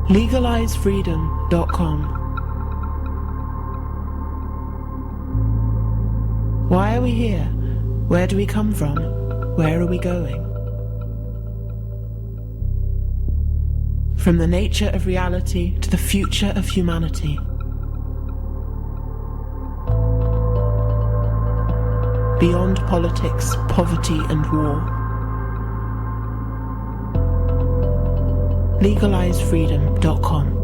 LegalizeFreedom.com. Why are we here? Where do we come from? Where are we going? From the nature of reality to the future of humanity. Beyond politics, poverty and war. LegalizeFreedom.com.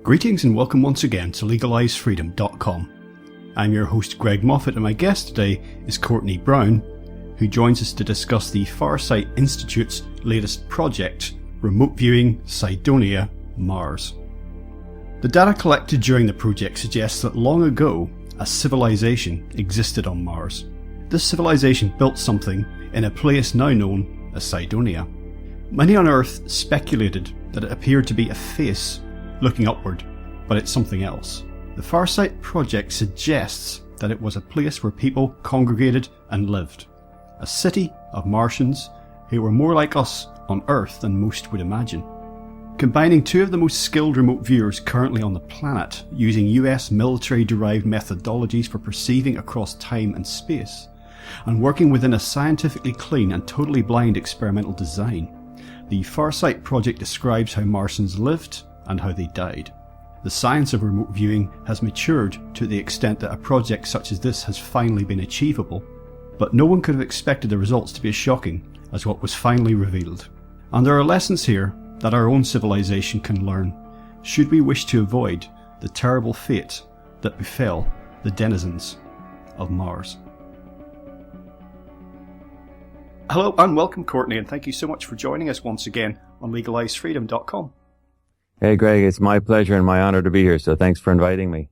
Greetings and welcome once again to LegalizeFreedom.com. I'm your host Greg Moffat, and my guest today is Courtney Brown, who joins us to discuss the Farsight Institute's latest project, Remote Viewing Cydonia, Mars. The data collected during the project suggests that long ago, a civilization existed on Mars. This civilization built something in a place now known as Cydonia. Many on Earth speculated that it appeared to be a face looking upward, but it's something else. The Farsight project suggests that it was a place where people congregated and lived. A city of Martians who were more like us on Earth than most would imagine. Combining two of the most skilled remote viewers currently on the planet, using US military derived methodologies for perceiving across time and space, and working within a scientifically clean and totally blind experimental design, the Farsight project describes how Martians lived and how they died. The science of remote viewing has matured to the extent that a project such as this has finally been achievable, but no one could have expected the results to be as shocking as what was finally revealed. And there are lessons here that our own civilization can learn, should we wish to avoid the terrible fate that befell the denizens of Mars. Hello and welcome, Courtney, and thank you so much for joining us once again on LegalizeFreedom.com. Hey, Greg, it's my pleasure and my honor to be here, so thanks for inviting me.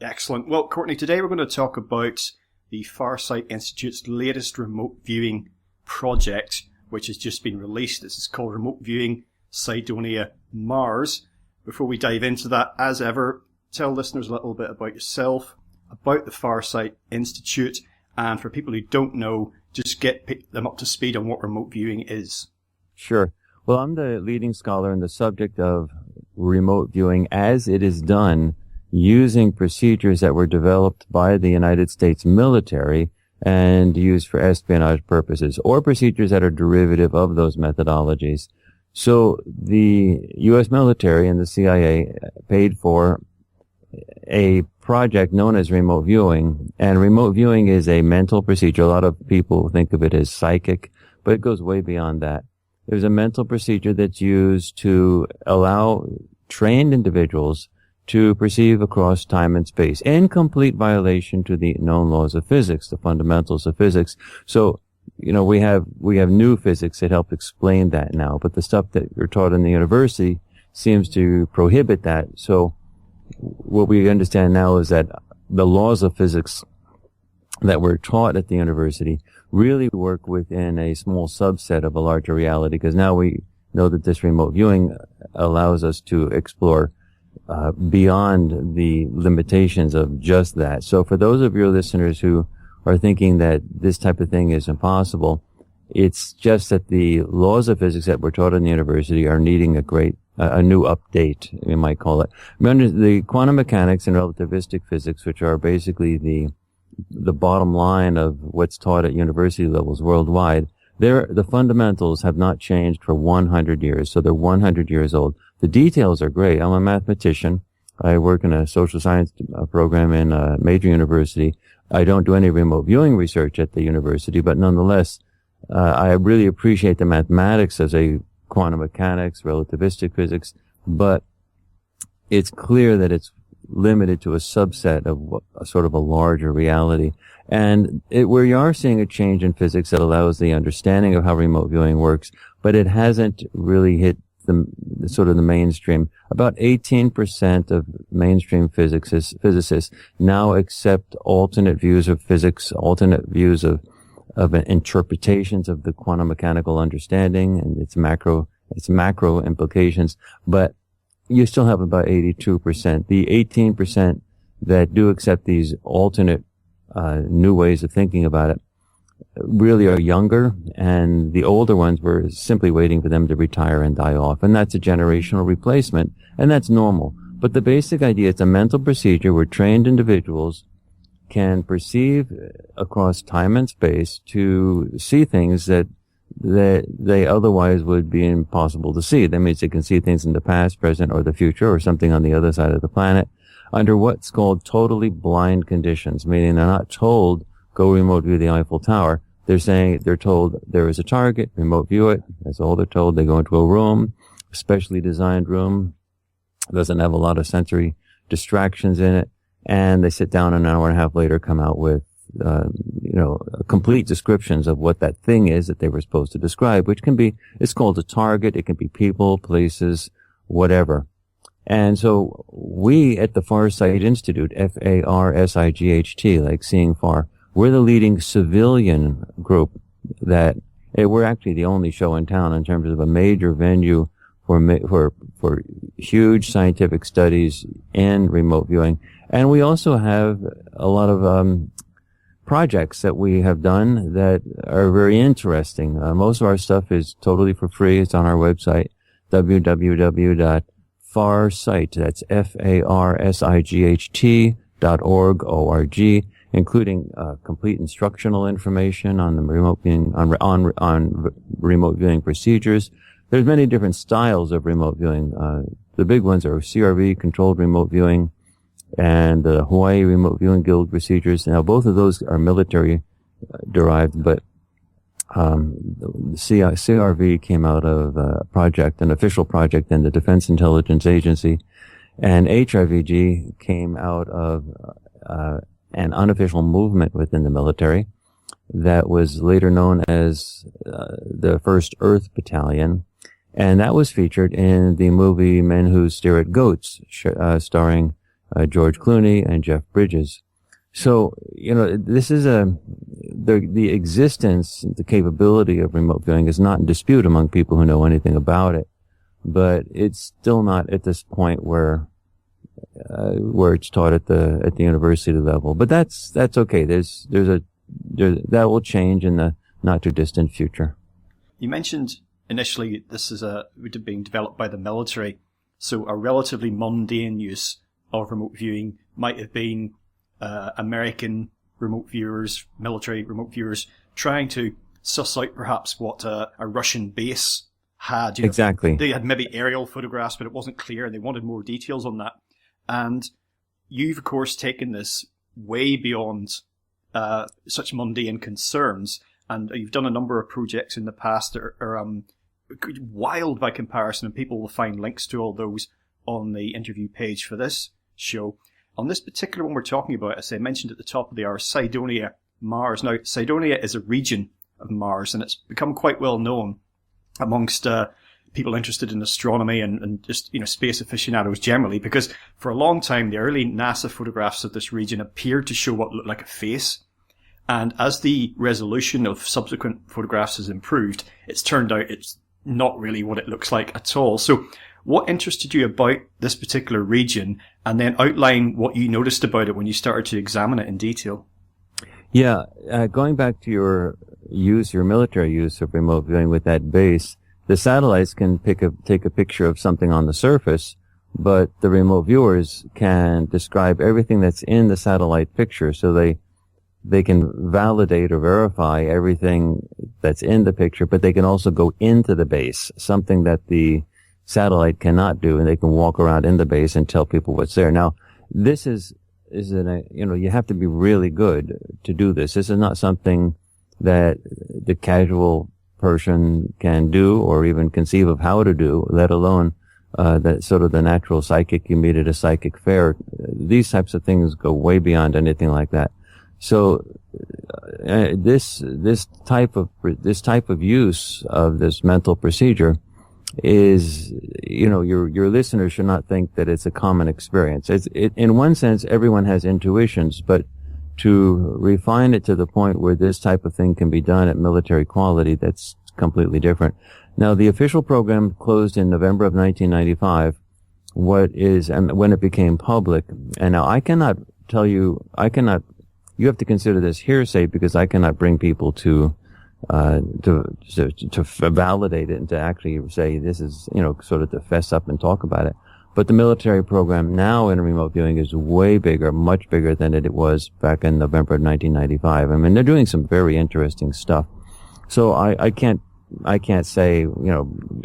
Excellent. Well, Courtney, today we're going to talk about the Farsight Institute's latest remote viewing project, which has just been released. This is called Remote Viewing Cydonia, Mars. Before we dive into that, as ever, tell listeners a little bit about yourself, about the Farsight Institute, and for people who don't know, just get them up to speed on what remote viewing is. Sure. Well, I'm the leading scholar in the subject of remote viewing as it is done using procedures that were developed by the United States military and used for espionage purposes, or procedures that are derivative of those methodologies. So the U.S. military and the CIA paid for a project known as remote viewing, and remote viewing is a mental procedure. A lot of people think of it as psychic, but it goes way beyond that. There's a mental procedure that's used to allow trained individuals to perceive across time and space in complete violation to the known laws of physics, the fundamentals of physics. So, we have new physics that help explain that now, but the stuff that you're taught in the university seems to prohibit that. So what we understand now is that the laws of physics that were taught at the university really work within a small subset of a larger reality, because now we know that this remote viewing allows us to explore beyond the limitations of just that. So for those of your listeners who are thinking that this type of thing is impossible, it's just that the laws of physics that were taught in the university are needing a new update, you might call it. Remember, the quantum mechanics and relativistic physics, which are basically the bottom line of what's taught at university levels worldwide, the fundamentals have not changed for 100 years, so they're 100 years old. The details are great. I'm a mathematician. I work in a social science program in a major university. I don't do any remote viewing research at the university, but nonetheless, I really appreciate the mathematics as a quantum mechanics, relativistic physics, but it's clear that it's limited to a subset of a sort of a larger reality. And we are seeing a change in physics that allows the understanding of how remote viewing works, but it hasn't really hit the sort of the mainstream. About 18% of mainstream physicists now accept alternate views of physics, alternate views of interpretations of the quantum mechanical understanding and its macro implications, but you still have about 82%. The 18% that do accept these alternate new ways of thinking about it really are younger, and the older ones were simply waiting for them to retire and die off. And that's a generational replacement, and that's normal. But the basic idea, it's a mental procedure where trained individuals can perceive across time and space to see things that they otherwise would be impossible to see. That means they can see things in the past, present, or the future, or something on the other side of the planet, under what's called totally blind conditions, meaning they're not told, go remote view the Eiffel Tower. They're told there is a target, remote view it. That's all they're told. They go into a room, a specially designed room, doesn't have a lot of sensory distractions in it, and they sit down an hour and a half later, come out with, complete descriptions of what that thing is that they were supposed to describe, which it's called a target. It can be people, places, whatever. And so we at the Farsight Institute, Farsight, like seeing far, we're the leading civilian group we're actually the only show in town in terms of a major venue for huge scientific studies in remote viewing. And we also have a lot of projects that we have done that are very interesting. Most of our stuff is totally for free. It's on our website, www.farsight, that's FARSIGHT.org, O-R-G, including complete instructional information on the remote viewing, on remote viewing procedures. There's many different styles of remote viewing. The big ones are CRV, controlled remote viewing, and the Hawaii Remote Viewing Guild procedures. Now, both of those are military derived, but CRV came out of an official project in the Defense Intelligence Agency, and HRVG came out of an unofficial movement within the military that was later known as the First Earth Battalion, and that was featured in the movie Men Who Stare at Goats, starring George Clooney and Jeff Bridges. So, this is the existence, the capability of remote viewing is not in dispute among people who know anything about it, but it's still not at this point where it's taught at the university level. But that's okay. That will change in the not too distant future. You mentioned initially this is being developed by the military, so a relatively mundane use of remote viewing might have been American remote viewers, military remote viewers, trying to suss out perhaps what a Russian base had. Exactly. They had maybe aerial photographs, but it wasn't clear, and they wanted more details on that. And you've, of course, taken this way beyond such mundane concerns, and you've done a number of projects in the past that are wild by comparison, and people will find links to all those on the interview page for this show. On this particular one we're talking about, as I mentioned at the top of the hour, Cydonia, Mars. Now, Cydonia is a region of Mars, and it's become quite well known amongst people interested in astronomy and just, space aficionados generally, because for a long time, the early NASA photographs of this region appeared to show what looked like a face. And as the resolution of subsequent photographs has improved, it's turned out it's not really what it looks like at all. So what interested you about this particular region, and then outline what you noticed about it when you started to examine it in detail? Yeah, going back to your military use of remote viewing with that base, the satellites can take a picture of something on the surface, but the remote viewers can describe everything that's in the satellite picture, so they can validate or verify everything that's in the picture, but they can also go into the base, something that the satellite cannot do, and they can walk around in the base and tell people what's there. Now, this you have to be really good to do this. This is not something that the casual person can do or even conceive of how to do, let alone that sort of the natural psychic you meet at a psychic fair. These types of things go way beyond anything like that. So this type of use of this mental procedure is, your listeners should not think that it's a common experience. In one sense, everyone has intuitions, but to refine it to the point where this type of thing can be done at military quality, that's completely different. Now, the official program closed in November of 1995. And when it became public, and now I cannot tell you, you have to consider this hearsay because I cannot bring people to validate it and to actually say this is, sort of to fess up and talk about it. But the military program now in remote viewing is way bigger, much bigger than it was back in November of 1995. I mean, they're doing some very interesting stuff. So I can't say,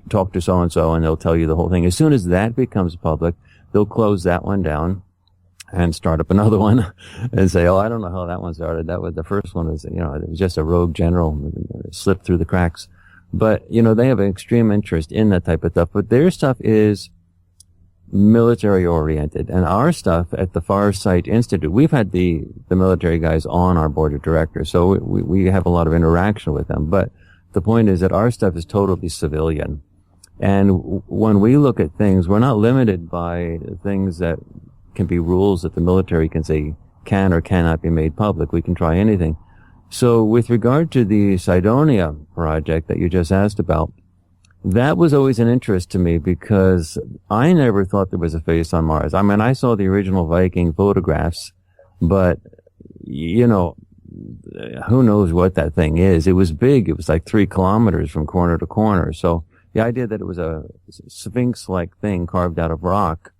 talk to so-and-so and they'll tell you the whole thing. As soon as that becomes public, they'll close that one down and start up another one and say, I don't know how that one started. The first one was, it was just a rogue general slipped through the cracks. But, they have an extreme interest in that type of stuff. But their stuff is military oriented. And our stuff at the Farsight Institute, we've had the military guys on our board of directors. So we have a lot of interaction with them. But the point is that our stuff is totally civilian. And when we look at things, we're not limited by things that can be rules that the military can say can or cannot be made public. We can try anything. So with regard to the Cydonia project that you just asked about, that was always an interest to me because I never thought there was a face on Mars. I mean, I saw the original Viking photographs, but, who knows what that thing is. It was big. It was like 3 kilometers from corner to corner. So the idea that it was a sphinx-like thing carved out of rock,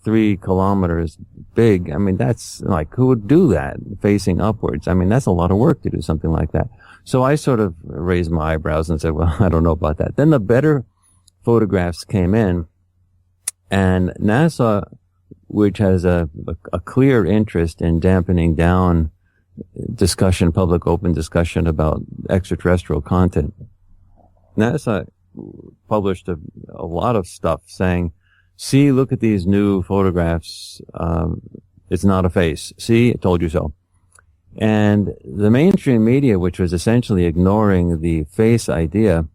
3 kilometers big, I mean, that's like, who would do that facing upwards? I mean, that's a lot of work to do something like that. So I sort of raised my eyebrows and said, well, I don't know about that. Then the better photographs came in, and NASA, which has a clear interest in dampening down discussion, public open discussion about extraterrestrial content, NASA published a lot of stuff saying, see, look at these new photographs. It's not a face. See, I told you so. And the mainstream media, which was essentially ignoring the face idea,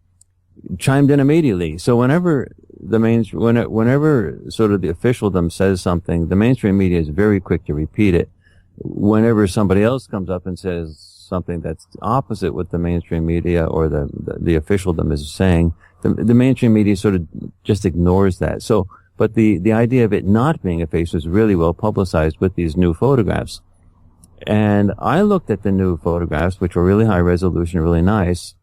chimed in immediately. So whenever whenever sort of the officialdom says something, the mainstream media is very quick to repeat it. Whenever somebody else comes up and says something that's opposite what the mainstream media or the officialdom is saying, the mainstream media sort of just ignores that. So, but the idea of it not being a face was really well publicized with these new photographs. And I looked at the new photographs, which were really high resolution, really nice,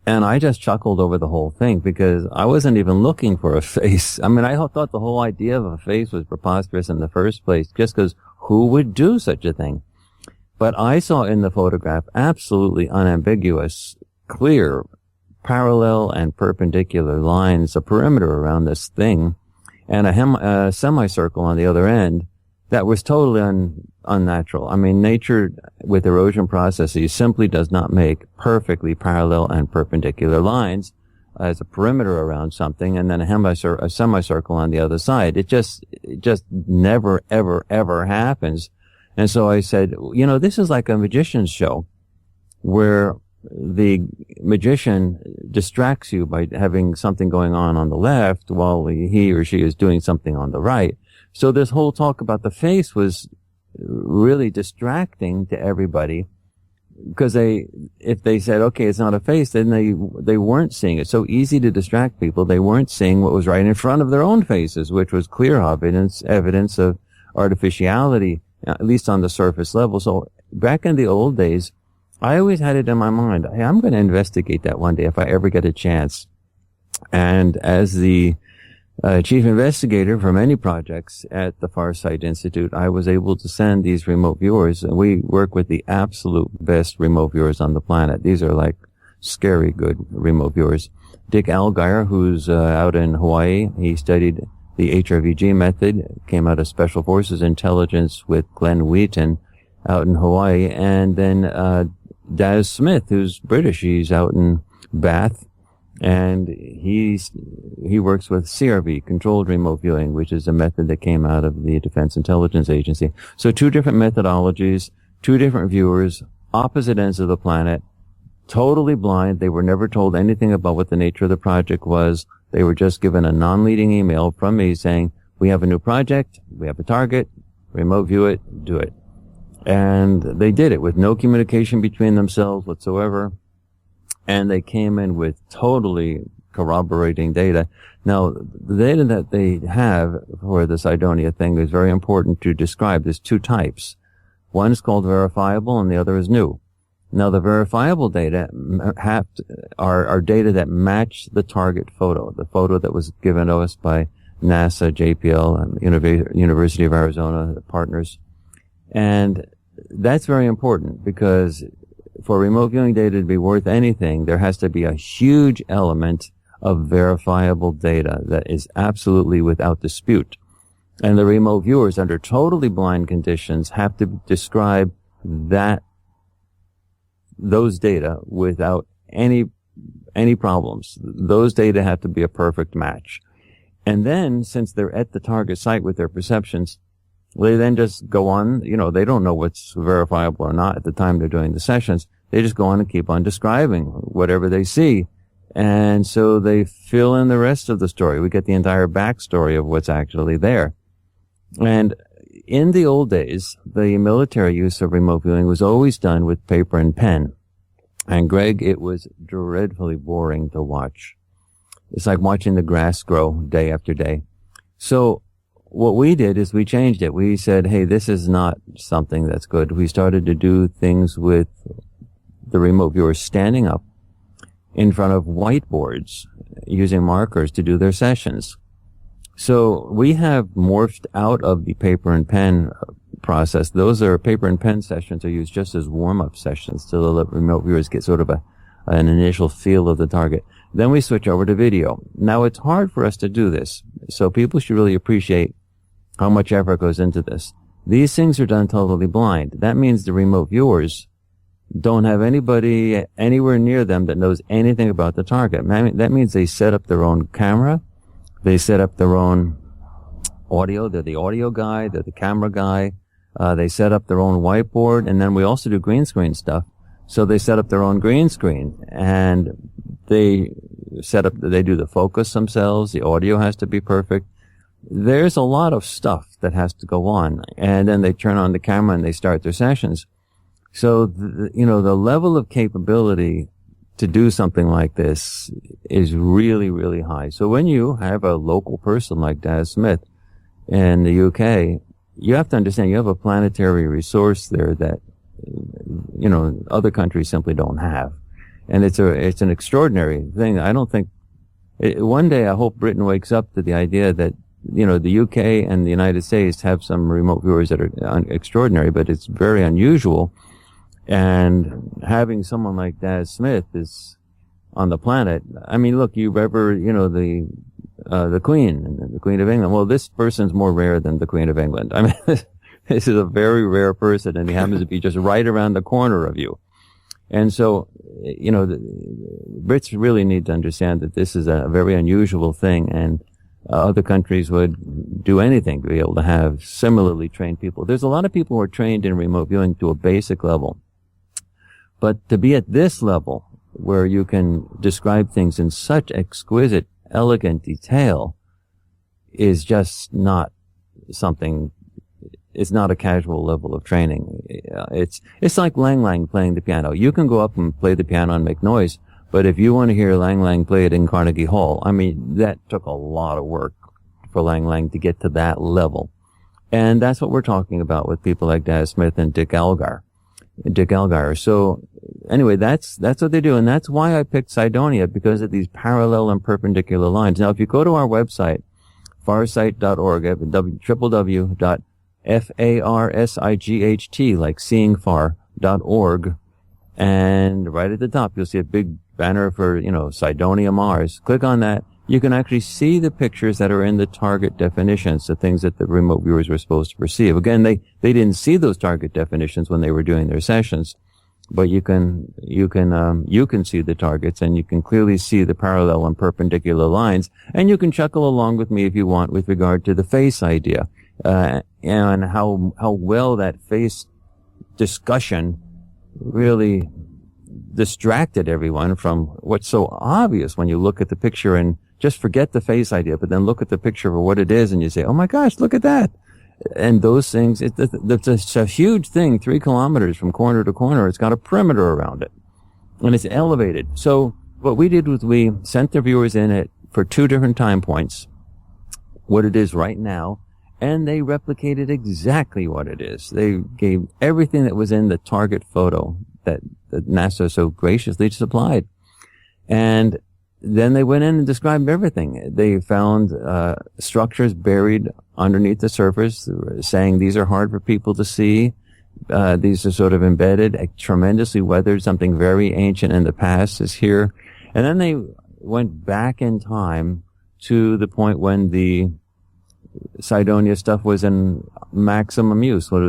and I just chuckled over the whole thing because I wasn't even looking for a face. I mean, I thought the whole idea of a face was preposterous in the first place, just because who would do such a thing? But I saw in the photograph absolutely unambiguous, clear, parallel and perpendicular lines, a perimeter around this thing, and a semicircle on the other end that was totally unnatural. I mean, nature with erosion processes simply does not make perfectly parallel and perpendicular lines as a perimeter around something and then a semicircle on the other side. It just never, ever, ever happens. And so I said, this is like a magician's show where the magician distracts you by having something going on the left while he or she is doing something on the right. So this whole talk about the face was really distracting to everybody because if they said, okay, it's not a face, then they weren't seeing it. So easy to distract people. They weren't seeing what was right in front of their own faces, which was clear evidence of artificiality, at least on the surface level. So back in the old days, I always had it in my mind, hey, I'm going to investigate that one day if I ever get a chance. And as the chief investigator for many projects at the Farsight Institute, I was able to send these remote viewers, and we work with the absolute best remote viewers on the planet. These are like scary good remote viewers. Dick Algeier, who's out in Hawaii, he studied the HRVG method, came out of Special Forces Intelligence with Glenn Wheaton out in Hawaii, and then Daz Smith, who's British, he's out in Bath, and he works with CRV, controlled remote viewing, which is a method that came out of the Defense Intelligence Agency. So 2 different methodologies, 2 different viewers, opposite ends of the planet, totally blind. They were never told anything about what the nature of the project was. They were just given a non-leading email from me saying, we have a new project, we have a target, remote view it, do it. And they did it with no communication between themselves whatsoever. And they came in with totally corroborating data. Now, the data that they have for the Cydonia thing is very important to describe. There's two types. One is called verifiable and the other is new. Now, the verifiable data are data that match the target photo, the photo that was given to us by NASA, JPL, and University of Arizona, the partners. And that's very important because for remote viewing data to be worth anything, there has to be a huge element of verifiable data that is absolutely without dispute. And the remote viewers, under totally blind conditions, have to describe those data without any problems. Those data have to be a perfect match. And then, since they're at the target site with their perceptions, they then just go on, they don't know what's verifiable or not at the time they're doing the sessions. They just go on and keep on describing whatever they see. And so they fill in the rest of the story. We get the entire backstory of what's actually there. And in the old days, the military use of remote viewing was always done with paper and pen. And Greg, it was dreadfully boring to watch. It's like watching the grass grow day after day. So what we did is we changed it. We said, hey, this is not something that's good. We started to do things with the remote viewers standing up in front of whiteboards using markers to do their sessions. So we have morphed out of the paper and pen process. Those are paper and pen sessions are used just as warm-up sessions to let remote viewers get sort of an initial feel of the target. Then we switch over to video. Now, it's hard for us to do this, so people should really appreciate how much effort goes into this. These things are done totally blind. That means the remote viewers don't have anybody anywhere near them that knows anything about the target. That means they set up their own camera. They set up their own audio. They're the audio guy. They're the camera guy. They set up their own whiteboard. And then we also do green screen stuff. So they set up their own green screen and they do the focus themselves. The audio has to be perfect. There's a lot of stuff that has to go on. And then they turn on the camera and they start their sessions. So, the level of capability to do something like this is really, really high. So when you have a local person like Daz Smith in the UK, you have to understand you have a planetary resource there that, other countries simply don't have. And it's an extraordinary thing. I don't think, one day I hope Britain wakes up to the idea that, the UK and the United States have some remote viewers that are extraordinary, but it's very unusual. And having someone like Daz Smith is on the planet. I mean, look, you've ever, the Queen of England. Well, this person's more rare than the Queen of England. I mean, this is a very rare person, and he happens to be just right around the corner of you. And so, the Brits really need to understand that this is a very unusual thing, and other countries would do anything to be able to have similarly trained people. There's a lot of people who are trained in remote viewing to a basic level. But to be at this level, where you can describe things in such exquisite, elegant detail, is just not something, it's not a casual level of training. It's like Lang Lang playing the piano. You can go up and play the piano and make noise, but if you want to hear Lang Lang play it in Carnegie Hall, I mean, that took a lot of work for Lang Lang to get to that level. And that's what we're talking about with people like Daz Smith and Dick Algar. So anyway, that's what they do. And that's why I picked Cydonia, because of these parallel and perpendicular lines. Now, if you go to our website, farsight.org, www.farsight, like seeing far.org, and right at the top, you'll see a big banner for, Cydonia Mars. Click on that. You can actually see the pictures that are in the target definitions, the things that the remote viewers were supposed to perceive. Again, they didn't see those target definitions when they were doing their sessions, but you can see the targets, and you can clearly see the parallel and perpendicular lines, and you can chuckle along with me if you want with regard to the face idea, and how well that face discussion really distracted everyone from what's so obvious when you look at the picture and just forget the face idea, but then look at the picture for what it is and you say, oh my gosh, look at that. And those things, it's a huge thing, 3 kilometers from corner to corner. It's got a perimeter around it, and it's elevated. So what we did was we sent the viewers in it for 2 different time points, what it is right now, and they replicated exactly what it is. They gave everything that was in the target photo that NASA so graciously supplied. And then they went in and described everything. They found structures buried underneath the surface, saying these are hard for people to see. These are sort of embedded, tremendously weathered. Something very ancient in the past is here. And then they went back in time to the point when the Cydonia stuff was in maximum use, when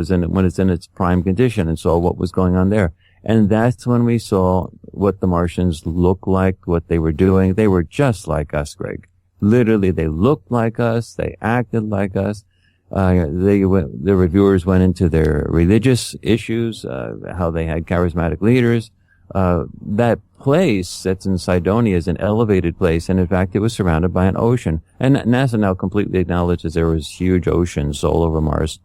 it's in its prime condition, and saw what was going on there. And that's when we saw what the Martians looked like, what they were doing. They were just like us, Greg. Literally, they looked like us. They acted like us. The reviewers went into their religious issues, how they had charismatic leaders. That place that's in Cydonia is an elevated place, and in fact, it was surrounded by an ocean. And NASA now completely acknowledges there was huge oceans all over Mars.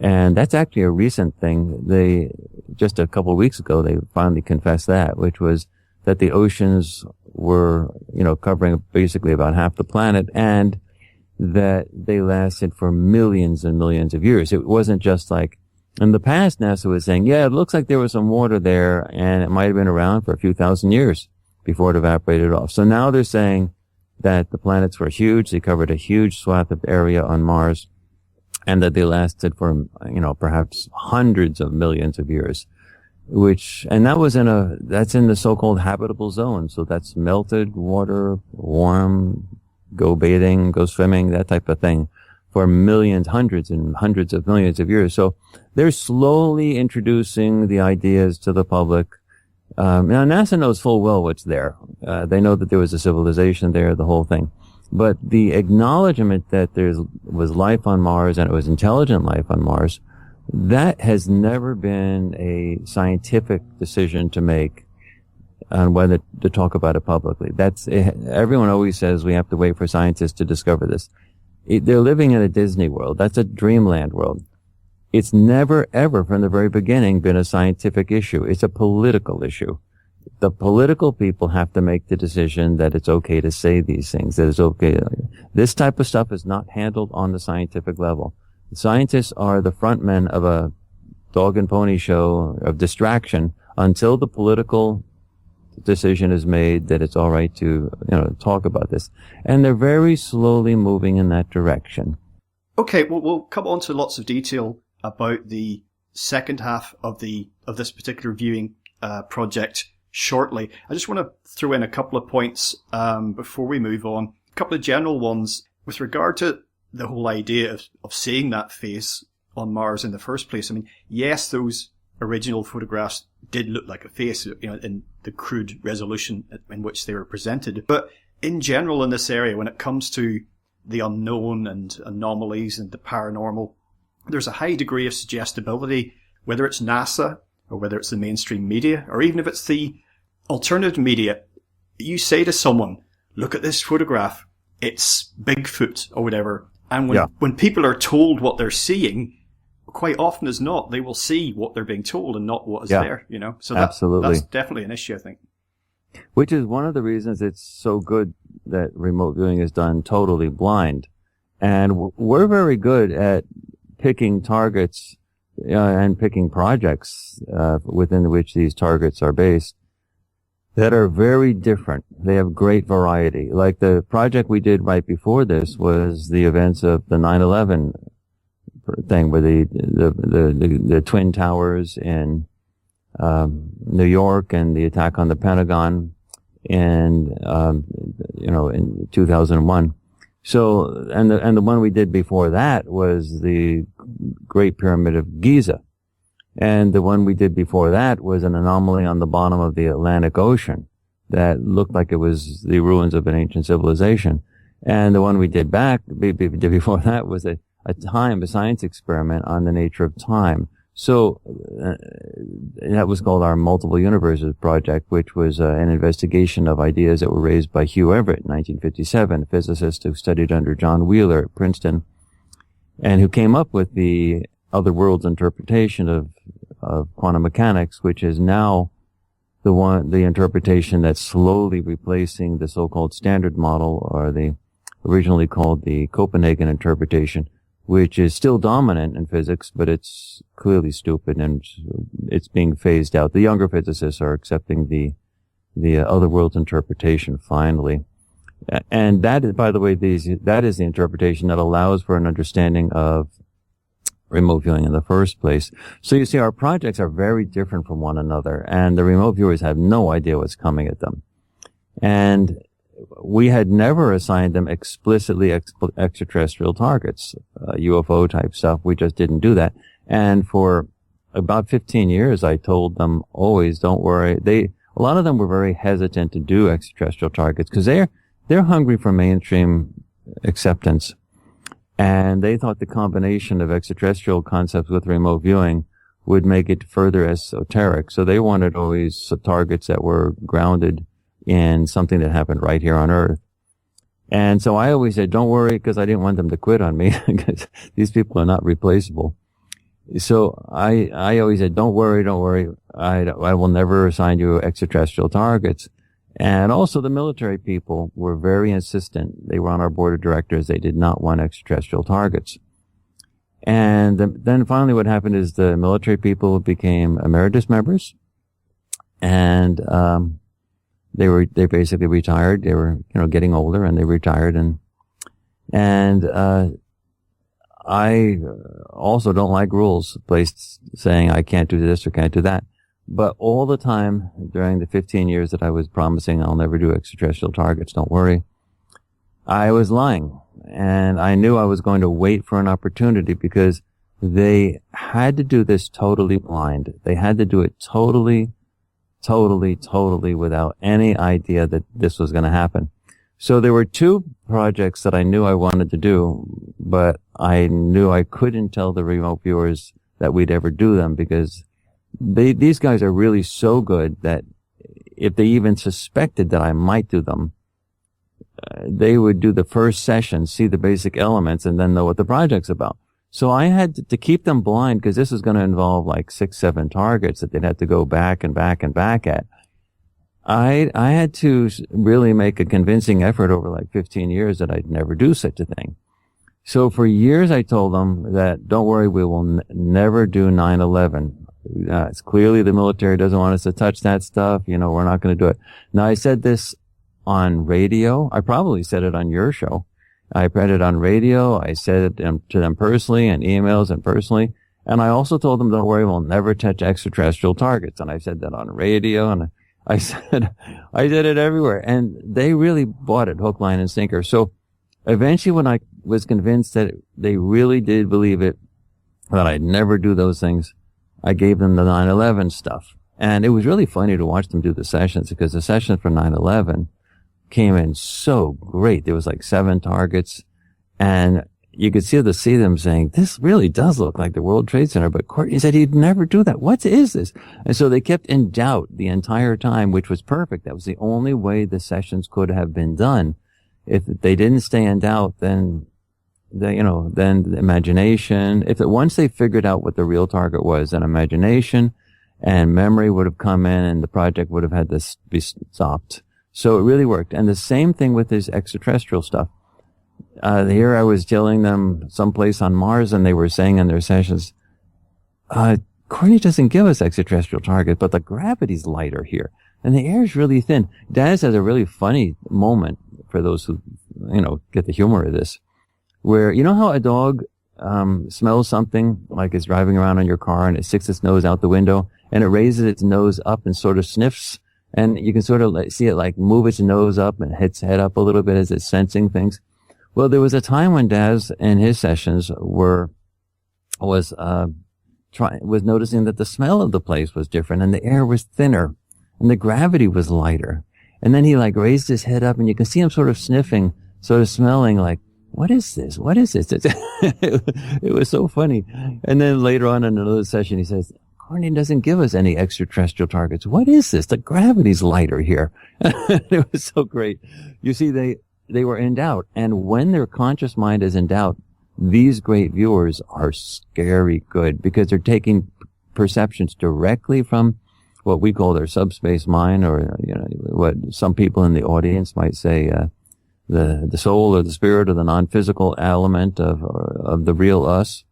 And that's actually a recent thing. Just a couple of weeks ago, they finally confessed that, which was that the oceans were, covering basically about half the planet, and that they lasted for millions and millions of years. It wasn't just like, in the past, NASA was saying, yeah, it looks like there was some water there, and it might have been around for a few thousand years before it evaporated off. So now they're saying that the planets were huge. They covered a huge swath of area on Mars, and that they lasted for, perhaps hundreds of millions of years, and that's in the so-called habitable zone. So that's melted water, warm, go bathing, go swimming, that type of thing, for millions, hundreds and hundreds of millions of years. So they're slowly introducing the ideas to the public. Now NASA knows full well what's there. They know that there was a civilization there, the whole thing. But the acknowledgement that there was life on Mars, and it was intelligent life on Mars, that has never been a scientific decision to make on whether to talk about it publicly. Everyone always says we have to wait for scientists to discover this. They're living in a Disney world. That's a dreamland world. It's never, ever, from the very beginning, been a scientific issue. It's a political issue. The political people have to make the decision that it's okay to say these things, that it's okay. This type of stuff is not handled on the scientific level. Scientists are the front men of a dog and pony show of distraction until the political decision is made that it's all right to, talk about this. And they're very slowly moving in that direction. Okay, well, we'll come on to lots of detail about the second half of this particular viewing project shortly. I just want to throw in a couple of points before we move on. A couple of general ones with regard to the whole idea of seeing that face on Mars in the first place. I mean, yes, those original photographs did look like a face, in the crude resolution in which they were presented. But in general, in this area, when it comes to the unknown and anomalies and the paranormal, there's a high degree of suggestibility, whether it's NASA or whether it's the mainstream media, or even if it's the alternative media. You say to someone, look at this photograph, it's Bigfoot or whatever. And when people are told what they're seeing, quite often as not, they will see what they're being told and not what is there, So absolutely. That's definitely an issue, I think. Which is one of the reasons it's so good that remote viewing is done totally blind. And we're very good at picking targets and picking projects within which these targets are based that are very different. They have great variety. Like the project we did right before this was the events of the 9/11 thing, where the Twin Towers in New York and the attack on the Pentagon in 2001. So, and the one we did before that was the Great Pyramid of Giza. And the one we did before that was an anomaly on the bottom of the Atlantic Ocean that looked like it was the ruins of an ancient civilization. And the one we did before that was a science experiment on the nature of time. So that was called our Multiple Universes Project, which was an investigation of ideas that were raised by Hugh Everett in 1957, a physicist who studied under John Wheeler at Princeton. and who came up with the other world's interpretation of quantum mechanics, which is now the interpretation that's slowly replacing the so-called standard model, or the originally called the Copenhagen interpretation, which is still dominant in physics, but it's clearly stupid and it's being phased out. The younger physicists are accepting the other world's interpretation finally. And that is, by the way, that is the interpretation that allows for an understanding of remote viewing in the first place. So you see, our projects are very different from one another, and the remote viewers have no idea what's coming at them. And we had never assigned them explicitly extraterrestrial targets, UFO type stuff. We just didn't do that. And for about 15 years, I told them always, don't worry. A lot of them were very hesitant to do extraterrestrial targets because they're hungry for mainstream acceptance. And they thought the combination of extraterrestrial concepts with remote viewing would make it further esoteric. So they wanted always targets that were grounded in something that happened right here on Earth. And so I always said, don't worry, because I didn't want them to quit on me, because these people are not replaceable. So I always said, don't worry. I will never assign you extraterrestrial targets. And also the military people were very insistent. They were on our board of directors. They did not want extraterrestrial targets. And then finally what happened is the military people became emeritus members, and they basically retired. They were, getting older, and they retired, and I also don't like rules placed saying I can't do this or can't do that. But all the time during the 15 years that I was promising I'll never do extraterrestrial targets, don't worry, I was lying. And I knew I was going to wait for an opportunity, because they had to do this totally blind. They had to do it totally without any idea that this was going to happen. So there were two projects that I knew I wanted to do, but I knew I couldn't tell the remote viewers that we'd ever do them, because these guys are really so good that if they even suspected that I might do them, they would do the first session, see the basic elements, and then know what the project's about. So I had to keep them blind, because this was going to involve like 6-7 targets that they'd have to go back and back and back at. I had to really make a convincing effort over like 15 years that I'd never do such a thing. So for years I told them that, don't worry, we will never do 9/11. It's clearly the military doesn't want us to touch that stuff. We're not going to do it. Now, I said this on radio. I probably said it on your show. I read it on radio. I said it to them personally, and emails and personally. And I also told them, don't worry, we'll never touch extraterrestrial targets. And I said that on radio, and I said it everywhere. And they really bought it hook, line, and sinker. So eventually, when I was convinced that they really did believe it, that I'd never do those things, I gave them the 9/11 stuff. And it was really funny to watch them do the sessions, because the session for 9/11 came in so great. There was like 7 targets, and you could see them saying, this really does look like the World Trade Center, but Courtney said he'd never do that. What is this? And so they kept in doubt the entire time, which was perfect. That was the only way the sessions could have been done. If they didn't stay in doubt, then the imagination, once they figured out what the real target was, then imagination and memory would have come in, and the project would have had to be stopped. So it really worked. And the same thing with this extraterrestrial stuff. Here I was telling them someplace on Mars, and they were saying in their sessions, Courtney doesn't give us extraterrestrial target, but the gravity's lighter here, and the air is really thin. Daz has a really funny moment, for those who, get the humor of this, where, how a dog smells something, like it's driving around on your car, and it sticks its nose out the window, and it raises its nose up and sort of sniffs, and you can sort of see it like move its nose up and its head up a little bit as it's sensing things. Well, there was a time when Daz in his sessions was noticing that the smell of the place was different, and the air was thinner, and the gravity was lighter. And then he raised his head up, and you can see him sort of sniffing, sort of smelling like, what is this? What is this? It was so funny. And then later on in another session, he says, Courtney doesn't give us any extraterrestrial targets. What is this? The gravity's lighter here. It was so great. You see, they were in doubt. And when their conscious mind is in doubt, these great viewers are scary good because they're taking perceptions directly from what we call their subspace mind, or, you know, what some people in the audience might say, the soul or the spirit or the non-physical element of the real us.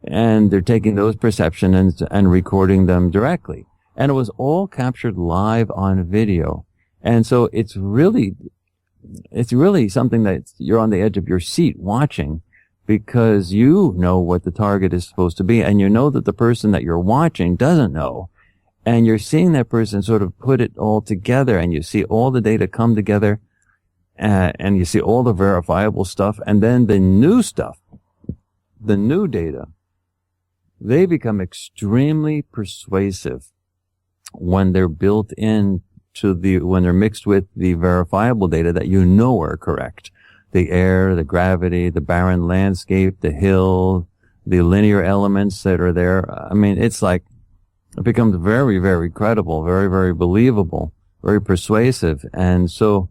And they're taking those perceptions and recording them directly. And it was all captured live on video. And so it's really something that you're on the edge of your seat watching, because you know what the target is supposed to be, and you know that the person that you're watching doesn't know. And you're seeing that person sort of put it all together, and you see all the data come together, and you see all the verifiable stuff, and then the new stuff, the new data, they become extremely persuasive when they're built in when they're mixed with the verifiable data that you know are correct. The air, the gravity, the barren landscape, the hill, the linear elements that are there. I mean, it becomes very, very credible, very, very believable, very persuasive. And so,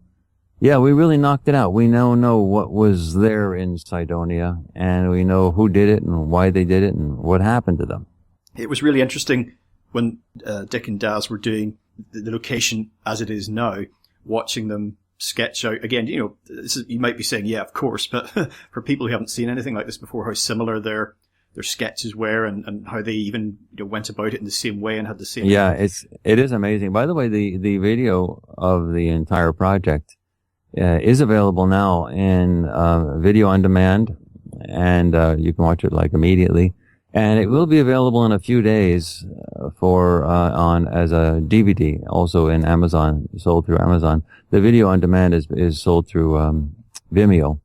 yeah, we really knocked it out. We now know what was there in Cydonia, and we know who did it and why they did it and what happened to them. It was really interesting when Dick and Daz were doing the location as it is now, watching them sketch out. Again, you know, you might be saying, yeah, of course, but for people who haven't seen anything like this before, how similar their sketches were, and how they even, you know, went about it in the same way and had the same. Yeah, it is amazing. By the way, the video of the entire project is available now in video on demand, and you can watch it like immediately. And it will be available in a few days as a DVD, also in Amazon, sold through Amazon. The video on demand is sold through Vimeo.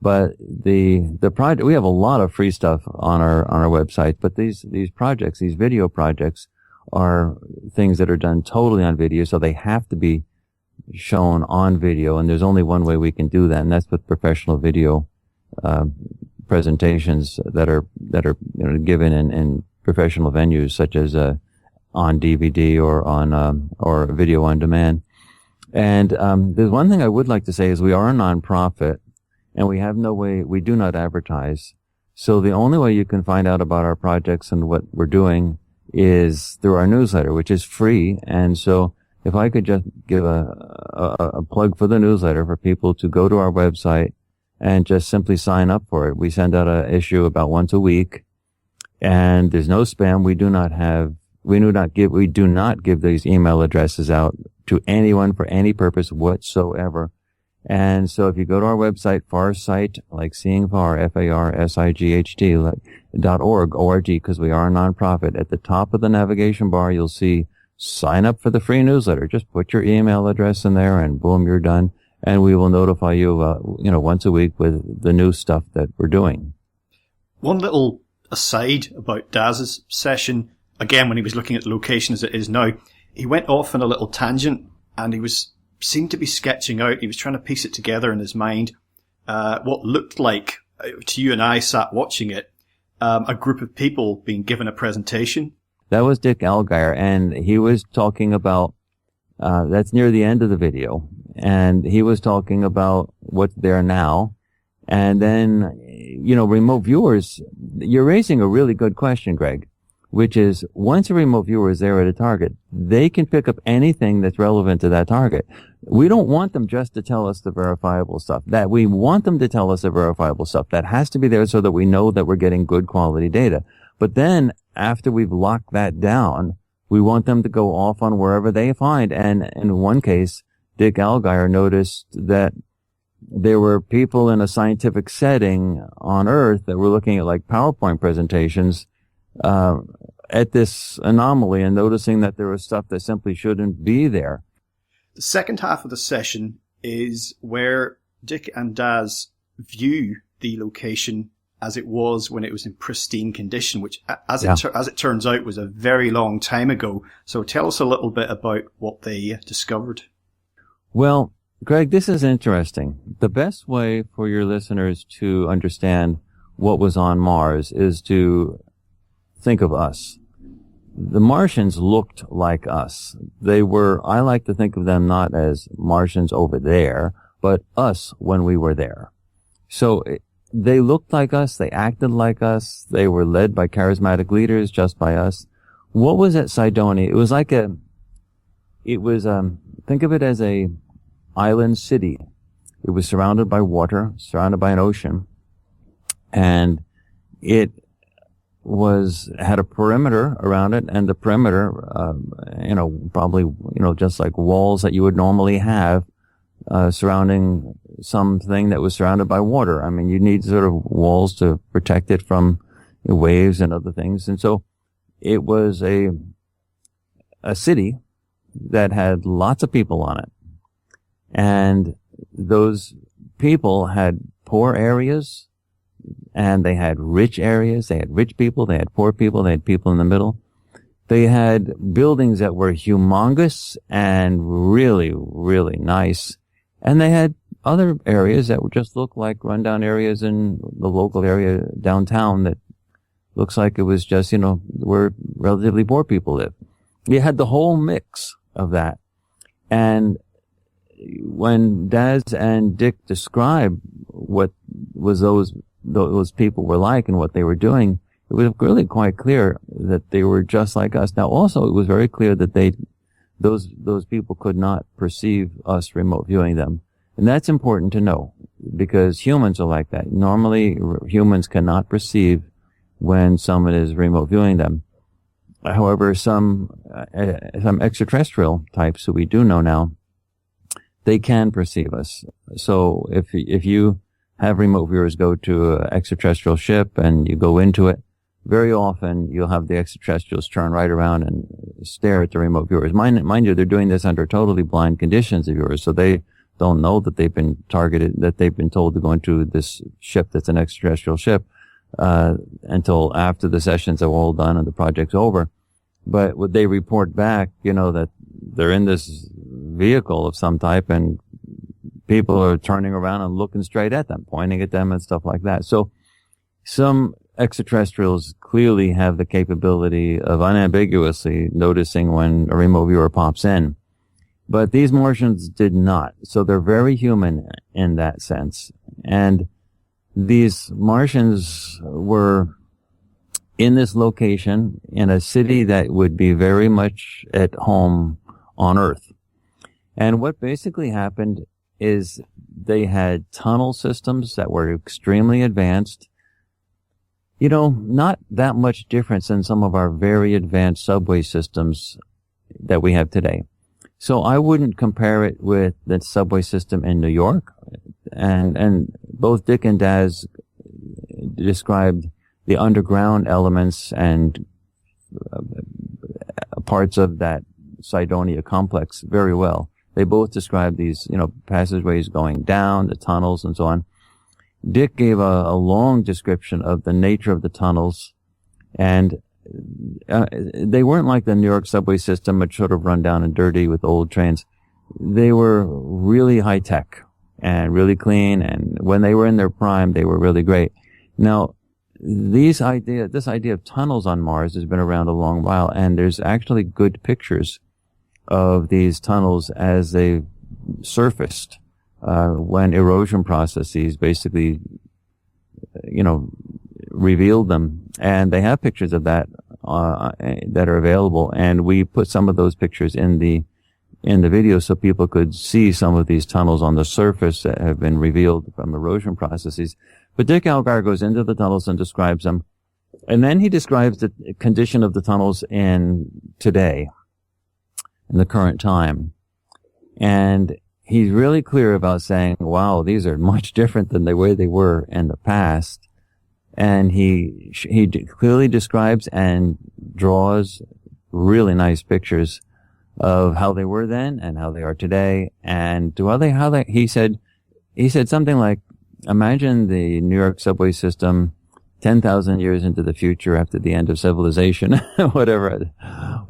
But the project, we have a lot of free stuff on our website, but these projects, these video projects, are things that are done totally on video, so they have to be shown on video, and there's only one way we can do that, and that's with professional video presentations that are you know, given in professional venues, such as on DVD or on or video on demand. And there's one thing I would like to say is we are a nonprofit, and we have no way, we do not advertise. So the only way you can find out about our projects and what we're doing is through our newsletter, which is free. And so if I could just give a plug for the newsletter for people to go to our website and just simply sign up for it. We send out an issue about once a week, and there's no spam. We do not give these email addresses out to anyone for any purpose whatsoever. And so if you go to our website, Farsight, like seeing far, FARSIGHT, .org, because we are a nonprofit, at the top of the navigation bar, you'll see sign up for the free newsletter. Just put your email address in there, and boom, you're done. And we will notify you, once a week with the new stuff that we're doing. One little aside about Daz's session, again, when he was looking at the location as it is now, he went off on a little tangent, and he seemed to be sketching out. He was trying to piece it together in his mind, what looked like, to you and I sat watching it, a group of people being given a presentation. That was Dick Allgaier, and he was talking about, that's near the end of the video, and he was talking about what's there now. And then, remote viewers, you're raising a really good question, Greg, which is, once a remote viewer is there at a target, they can pick up anything that's relevant to that target. We don't want them just to tell us the verifiable stuff. That we want them to tell us the verifiable stuff. That has to be there so that we know that we're getting good quality data. But then, after we've locked that down, we want them to go off on wherever they find. And in one case, Dick Allgaier noticed that there were people in a scientific setting on Earth that were looking at like PowerPoint presentations at this anomaly and noticing that there was stuff that simply shouldn't be there. The second half of the session is where Dick and Daz view the location as it was when it was in pristine condition, which, as it turns out, was a very long time ago. So tell us a little bit about what they discovered. Well, Greg, this is interesting. The best way for your listeners to understand what was on Mars is to think of us. The Martians looked like us. I like to think of them not as Martians over there, but us when we were there. So they looked like us. They acted like us. They were led by charismatic leaders, just by us. What was at Cydonia? It was like think of it as a island city. It was surrounded by water, surrounded by an ocean, and it had a perimeter around it, and the perimeter, probably, just like walls that you would normally have, surrounding something that was surrounded by water. I mean, you need sort of walls to protect it from waves and other things. And so it was a city that had lots of people on it. And those people had poor areas, and they had rich areas. They had rich people, they had poor people, they had people in the middle. They had buildings that were humongous and really, really nice. And they had other areas that would just look like rundown areas in the local area downtown that looks like it was just, where relatively poor people live. You had the whole mix of that. And when Daz and Dick describe what was those people were like and what they were doing, it was really quite clear that they were just like us. Now, also, it was very clear that those people could not perceive us remote viewing them. And that's important to know, because humans are like that. Normally, humans cannot perceive when someone is remote viewing them. However, some extraterrestrial types who we do know now, they can perceive us. So if you have remote viewers go to an extraterrestrial ship and you go into it, very often you'll have the extraterrestrials turn right around and stare at the remote viewers. Mind you, they're doing this under totally blind conditions of viewers, so they don't know that they've been targeted, that they've been told to go into this ship that's an extraterrestrial ship, until after the sessions are all done and the project's over. But would they report back, that they're in this vehicle of some type and people are turning around and looking straight at them, pointing at them and stuff like that. So some extraterrestrials clearly have the capability of unambiguously noticing when a remote viewer pops in. But these Martians did not. So they're very human in that sense. And these Martians were in this location in a city that would be very much at home on Earth. And what basically happened is they had tunnel systems that were extremely advanced. Not that much difference in some of our very advanced subway systems that we have today. So I wouldn't compare it with the subway system in New York. And both Dick and Daz described the underground elements and parts of that Cydonia complex very well. They both described these, passageways going down, the tunnels and so on. Dick gave a long description of the nature of the tunnels, and they weren't like the New York subway system, which sort of run down and dirty with old trains. They were really high tech and really clean, and when they were in their prime, they were really great. Now, this idea of tunnels on Mars has been around a long while, and there's actually good pictures of these tunnels as they surfaced, when erosion processes basically, revealed them. And they have pictures of that, that are available. And we put some of those pictures in the video so people could see some of these tunnels on the surface that have been revealed from erosion processes. But Dick Algar goes into the tunnels and describes them. And then he describes the condition of the tunnels in today, in the current time. And he's really clear about saying, wow, these are much different than the way they were in the past. And he clearly describes and draws really nice pictures of how they were then and how they are today. And he said something like, imagine the New York subway system 10,000 years into the future after the end of civilization, whatever,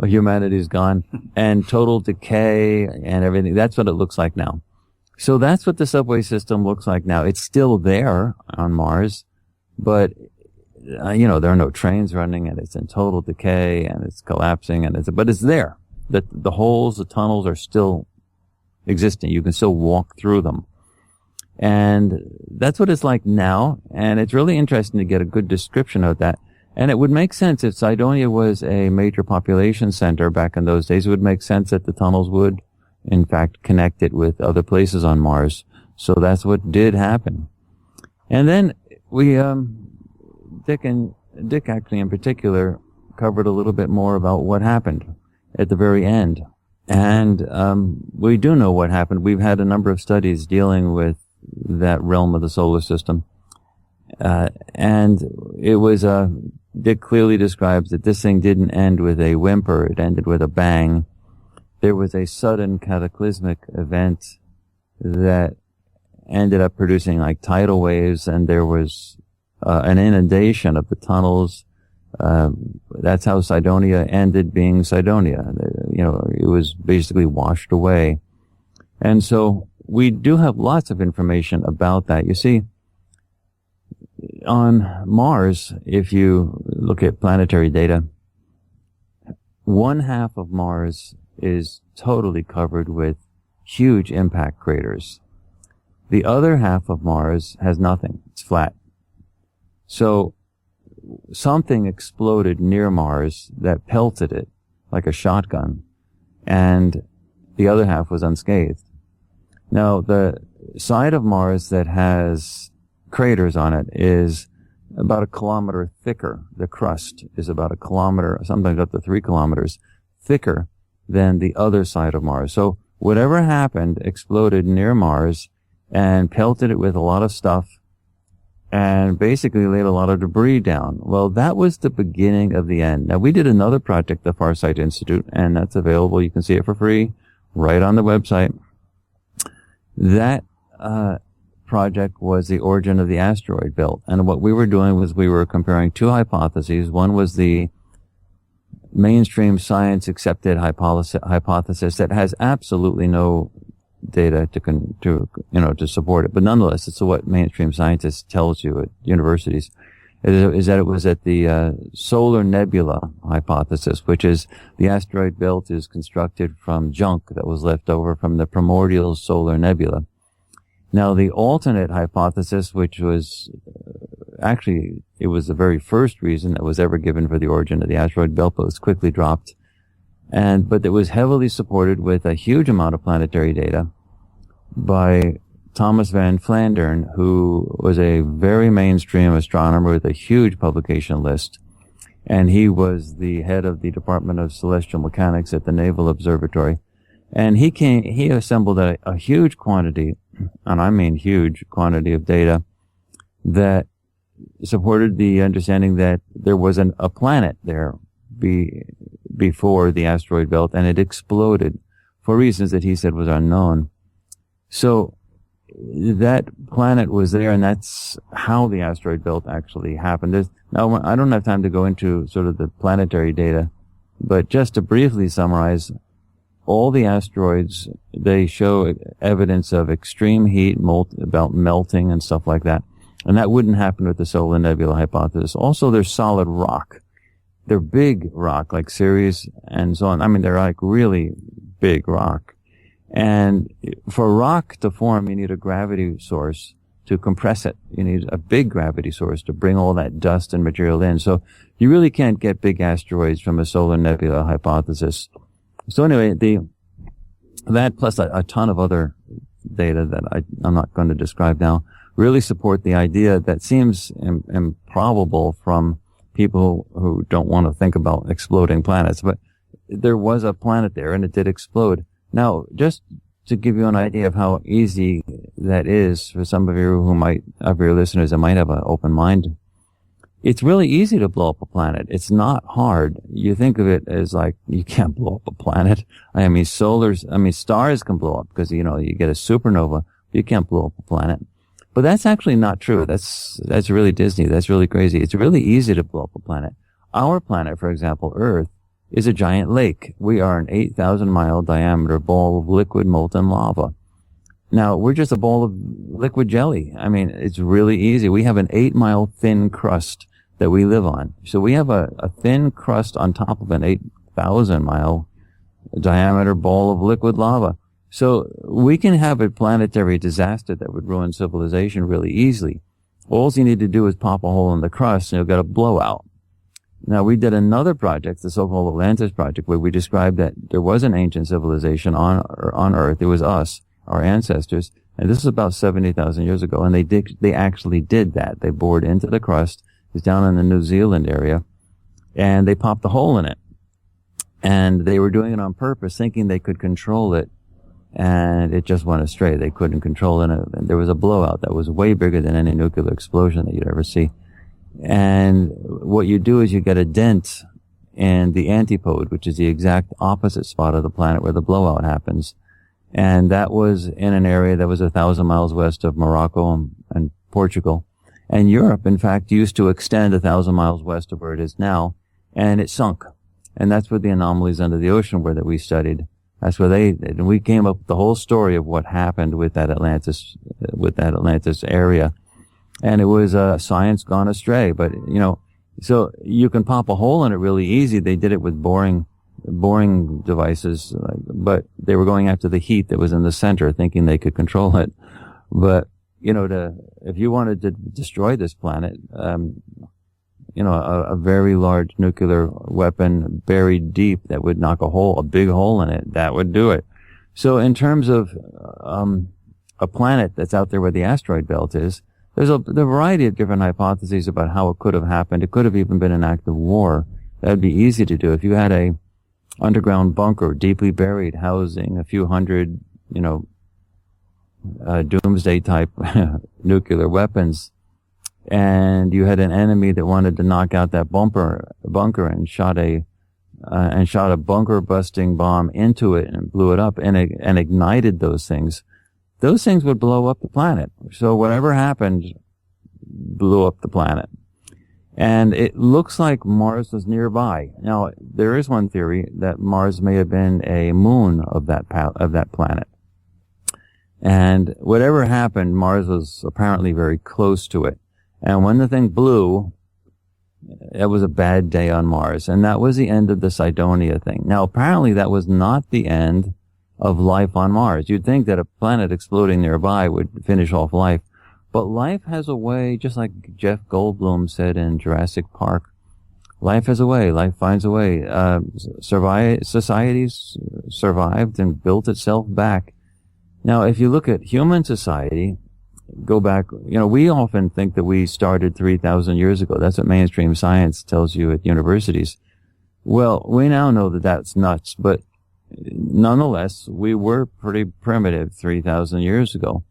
humanity's gone, and total decay and everything. That's what it looks like now. So that's what the subway system looks like now. It's still there on Mars, but, there are no trains running, and it's in total decay, and it's collapsing, but it's there. The holes, the tunnels are still existing. You can still walk through them. And that's what it's like now. And it's really interesting to get a good description of that. And it would make sense if Cydonia was a major population center back in those days. It would make sense that the tunnels would, in fact, connect it with other places on Mars. So that's what did happen. And then we, Dick actually in particular covered a little bit more about what happened at the very end. And we do know what happened. We've had a number of studies dealing with that realm of the solar system. And it was, Dick clearly describes that this thing didn't end with a whimper. It ended with a bang. There was a sudden cataclysmic event that ended up producing like tidal waves, and there was an inundation of the tunnels. That's how Cydonia ended being Cydonia. You know, it was basically washed away. And so we do have lots of information about that. You see, on Mars, if you look at planetary data, one half of Mars is totally covered with huge impact craters. The other half of Mars has nothing. It's flat. So something exploded near Mars that pelted it like a shotgun, and the other half was unscathed. Now, the side of Mars that has craters on it is about 1 kilometer thicker. The crust is about 1 kilometer, sometimes up to 3 kilometers thicker than the other side of Mars. So whatever happened exploded near Mars and pelted it with a lot of stuff and basically laid a lot of debris down. Well, that was the beginning of the end. Now, we did another project, the Farsight Institute, and that's available. You can see it for free right on the website. That project was the origin of the asteroid belt. And what we were doing was we were comparing two hypotheses. One was the mainstream science accepted hypothesis that has absolutely no data to support it. But nonetheless, it's what mainstream scientists tells you at universities, is that it was at the solar nebula hypothesis, which is the asteroid belt is constructed from junk that was left over from the primordial solar nebula. Now, the alternate hypothesis, which was actually, it was the very first reason that was ever given for the origin of the asteroid belt, but was quickly dropped. But it was heavily supported with a huge amount of planetary data by Thomas Van Flandern, who was a very mainstream astronomer with a huge publication list. And he was the head of the Department of Celestial Mechanics at the Naval Observatory. And he assembled a huge quantity, and I mean huge quantity of data that supported the understanding that there was a planet there before the asteroid belt, and it exploded for reasons that he said was unknown. So that planet was there, and that's how the asteroid belt actually happened. Now, I don't have time to go into sort of the planetary data, but just to briefly summarize, all the asteroids, they show evidence of extreme heat, about melting and stuff like that. And that wouldn't happen with the solar nebula hypothesis. Also, they're solid rock. They're big rock, like Ceres and so on. I mean, they're like really big rock. And for rock to form, you need a gravity source to compress it. You need a big gravity source to bring all that dust and material in. So you really can't get big asteroids from a solar nebula hypothesis. So anyway, that plus a ton of other data that I'm not going to describe now really support the idea that seems improbable from people who don't want to think about exploding planets. But there was a planet there, and it did explode. Now, just to give you an idea of how easy that is for some of your listeners that might have an open mind, it's really easy to blow up a planet. It's not hard. You think of it as like, you can't blow up a planet. I mean, stars can blow up because, you get a supernova. You can't blow up a planet. But that's actually not true. That's really Disney. That's really crazy. It's really easy to blow up a planet. Our planet, for example, Earth, is a giant lake. We are an 8,000-mile diameter ball of liquid molten lava. Now, we're just a ball of liquid jelly. I mean, it's really easy. We have an 8-mile thin crust that we live on. So we have a thin crust on top of an 8,000-mile diameter ball of liquid lava. So we can have a planetary disaster that would ruin civilization really easily. All you need to do is pop a hole in the crust and you'll get a blowout. Now, we did another project, the so-called Atlantis project, where we described that there was an ancient civilization on Earth. It was us, our ancestors, and this is about 70,000 years ago, and they actually did that. They bored into the crust. It was down in the New Zealand area, and they popped a hole in it. And they were doing it on purpose, thinking they could control it, and it just went astray. They couldn't control it, and there was a blowout that was way bigger than any nuclear explosion that you'd ever see. And what you do is you get a dent in the antipode, which is the exact opposite spot of the planet where the blowout happens. And that was in an area that was 1,000 miles west of Morocco and Portugal. And Europe, in fact, used to extend 1,000 miles west of where it is now, and it sunk. And that's where the anomalies under the ocean were that we studied. That's where and we came up with the whole story of what happened with that Atlantis area. And it was, science gone astray. But, so you can pop a hole in it really easy. They did it with boring devices, but they were going after the heat that was in the center, thinking they could control it. But, if you wanted to destroy this planet, a very large nuclear weapon buried deep that would knock a big hole in it, that would do it. So in terms of, a planet that's out there where the asteroid belt is, there's a variety of different hypotheses about how it could have happened. It could have even been an act of war. That'd be easy to do. If you had a underground bunker deeply buried housing a few hundred, doomsday type nuclear weapons, and you had an enemy that wanted to knock out that bunker and shot a bunker busting bomb into it and blew it up and ignited those things would blow up the planet. So whatever happened blew up the planet. And it looks like Mars was nearby. Now, there is one theory that Mars may have been a moon of that planet. And whatever happened, Mars was apparently very close to it. And when the thing blew, it was a bad day on Mars. And that was the end of the Cydonia thing. Now, apparently that was not the end of life on Mars. You'd think that a planet exploding nearby would finish off life. But life has a way, just like Jeff Goldblum said in Jurassic Park, life has a way, life finds a way. Societies survived and built itself back. Now, if you look at human society, go back, we often think that we started 3,000 years ago. That's what mainstream science tells you at universities. Well, we now know that that's nuts, but nonetheless, we were pretty primitive 3,000 years ago.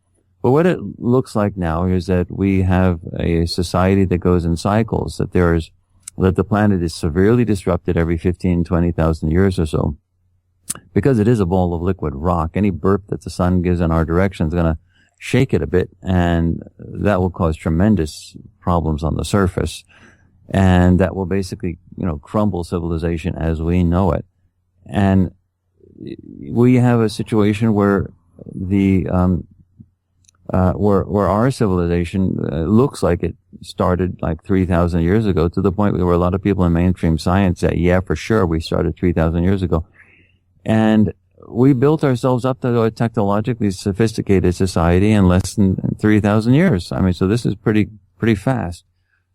But what it looks like now is that we have a society that goes in cycles, that the planet is severely disrupted every 15, 20,000 years or so. Because it is a ball of liquid rock, any burp that the sun gives in our direction is going to shake it a bit, and that will cause tremendous problems on the surface. And that will basically, crumble civilization as we know it. And we have a situation where where our civilization looks like it started like 3,000 years ago, to the point where a lot of people in mainstream science say, yeah, for sure, we started 3,000 years ago. And we built ourselves up to a technologically sophisticated society in less than 3,000 years. I mean, so this is pretty fast.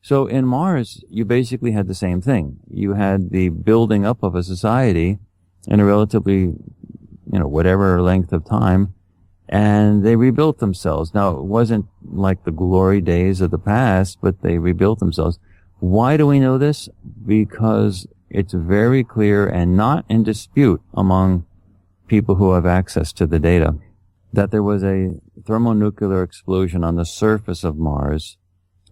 So in Mars, you basically had the same thing. You had the building up of a society in a relatively, whatever length of time, and they rebuilt themselves. Now, it wasn't like the glory days of the past, but they rebuilt themselves. Why do we know this? Because it's very clear and not in dispute among people who have access to the data that there was a thermonuclear explosion on the surface of Mars.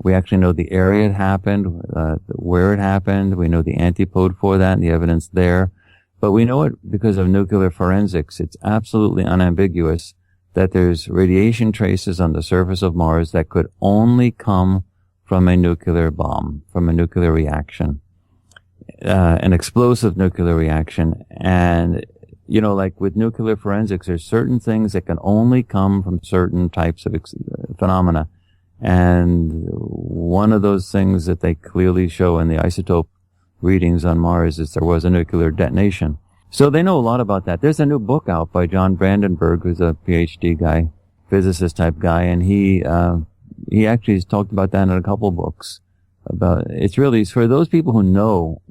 We actually know the area it happened, where it happened. We know the antipode for that and the evidence there. But we know it because of nuclear forensics. It's absolutely unambiguous that there's radiation traces on the surface of Mars that could only come from a nuclear bomb, from a nuclear reaction, an explosive nuclear reaction. And, like with nuclear forensics, there's certain things that can only come from certain types of phenomena. And one of those things that they clearly show in the isotope readings on Mars is there was a nuclear detonation. So they know a lot about that. There's a new book out by John Brandenburg, who's a PhD guy, physicist type guy, and he actually has talked about that in a couple books. It's really for those people who know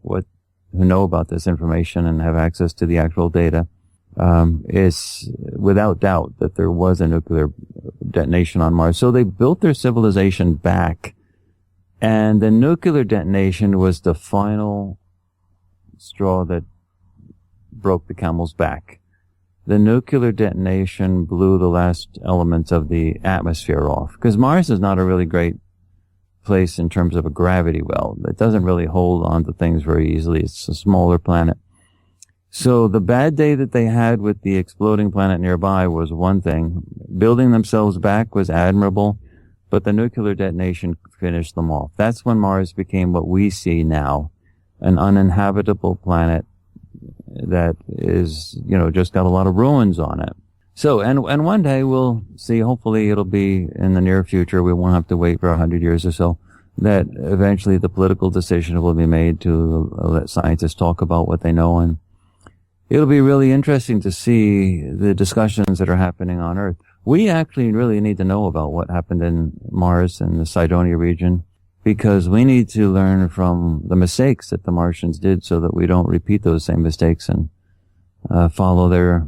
about this information and have access to the actual data. It's without doubt that there was a nuclear detonation on Mars. So they built their civilization back, and the nuclear detonation was the final straw that broke the camel's back. The nuclear detonation blew the last elements of the atmosphere off, because Mars is not a really great place in terms of a gravity well. It doesn't really hold on to things very easily. It's a smaller planet. So the bad day that they had with the exploding planet nearby was one thing. Building themselves back was admirable, but the nuclear detonation finished them off. That's when Mars became what we see now, an uninhabitable planet that is, just got a lot of ruins on it. So, and one day we'll see, hopefully it'll be in the near future, we won't have to wait for 100 years or so, that eventually the political decision will be made to let scientists talk about what they know, and it'll be really interesting to see the discussions that are happening on Earth. We actually really need to know about what happened in Mars and the Cydonia region, because we need to learn from the mistakes that the Martians did so that we don't repeat those same mistakes and follow their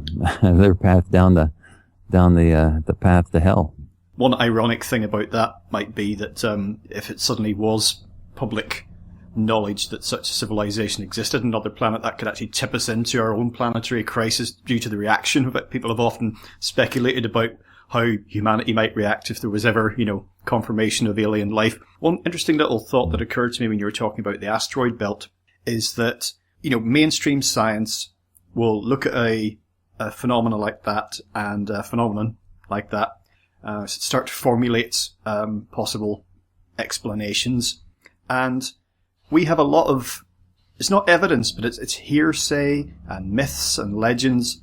path down the path to hell. One ironic thing about that might be that if it suddenly was public knowledge that such a civilization existed on another planet, that could actually tip us into our own planetary crisis due to the reaction of it. People have often speculated about how humanity might react if there was ever, confirmation of alien life. One interesting little thought that occurred to me when you were talking about the asteroid belt is that, mainstream science will look at a phenomenon like that and a phenomenon like that, start to formulate possible explanations. And we have a lot of, it's not evidence, but it's hearsay and myths and legends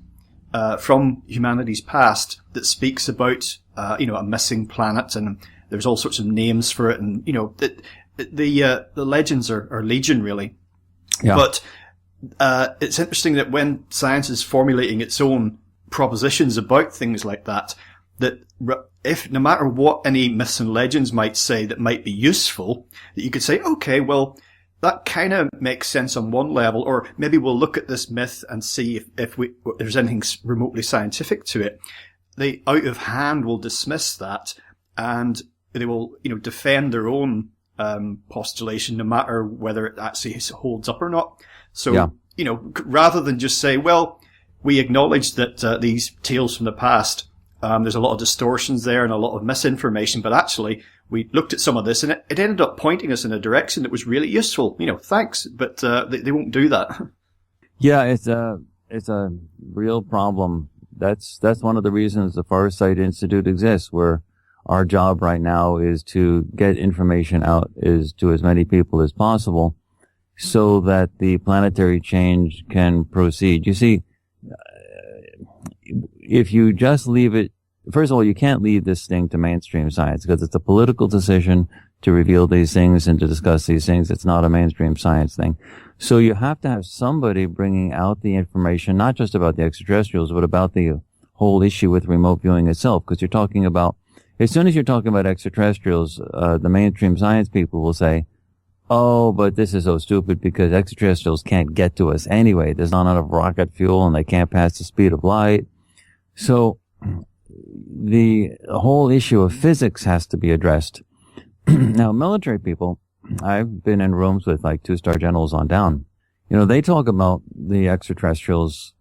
from humanity's past that speaks about, a missing planet, and there's all sorts of names for it, and, the legends are legion, really. Yeah. But it's interesting that when science is formulating its own propositions about things like that if no matter what any myths and legends might say that might be useful, that you could say, okay, well, that kind of makes sense on one level, or maybe we'll look at this myth and see if there's anything remotely scientific to it. They out of hand will dismiss that, and they will, defend their own postulation, no matter whether it actually holds up or not. So, yeah. Rather than just say, well, we acknowledge that these tales from the past, there's a lot of distortions there and a lot of misinformation, but actually we looked at some of this and it ended up pointing us in a direction that was really useful. Thanks, but they won't do that. Yeah, it's a real problem. That's one of the reasons the Farsight Institute exists, where our job right now is to get information out to as many people as possible so that the planetary change can proceed. You see, if you just leave it, first of all, you can't leave this thing to mainstream science because it's a political decision to reveal these things and to discuss these things. It's not a mainstream science thing. So you have to have somebody bringing out the information, not just about the extraterrestrials, but about the whole issue with remote viewing itself. Because you're talking about, as soon as you're talking about extraterrestrials, the mainstream science people will say, oh, but this is so stupid because extraterrestrials can't get to us anyway. There's not enough rocket fuel and they can't pass the speed of light. So the whole issue of physics has to be addressed. Now, military people, I've been in rooms with like 2-star generals on down. They talk about the extraterrestrials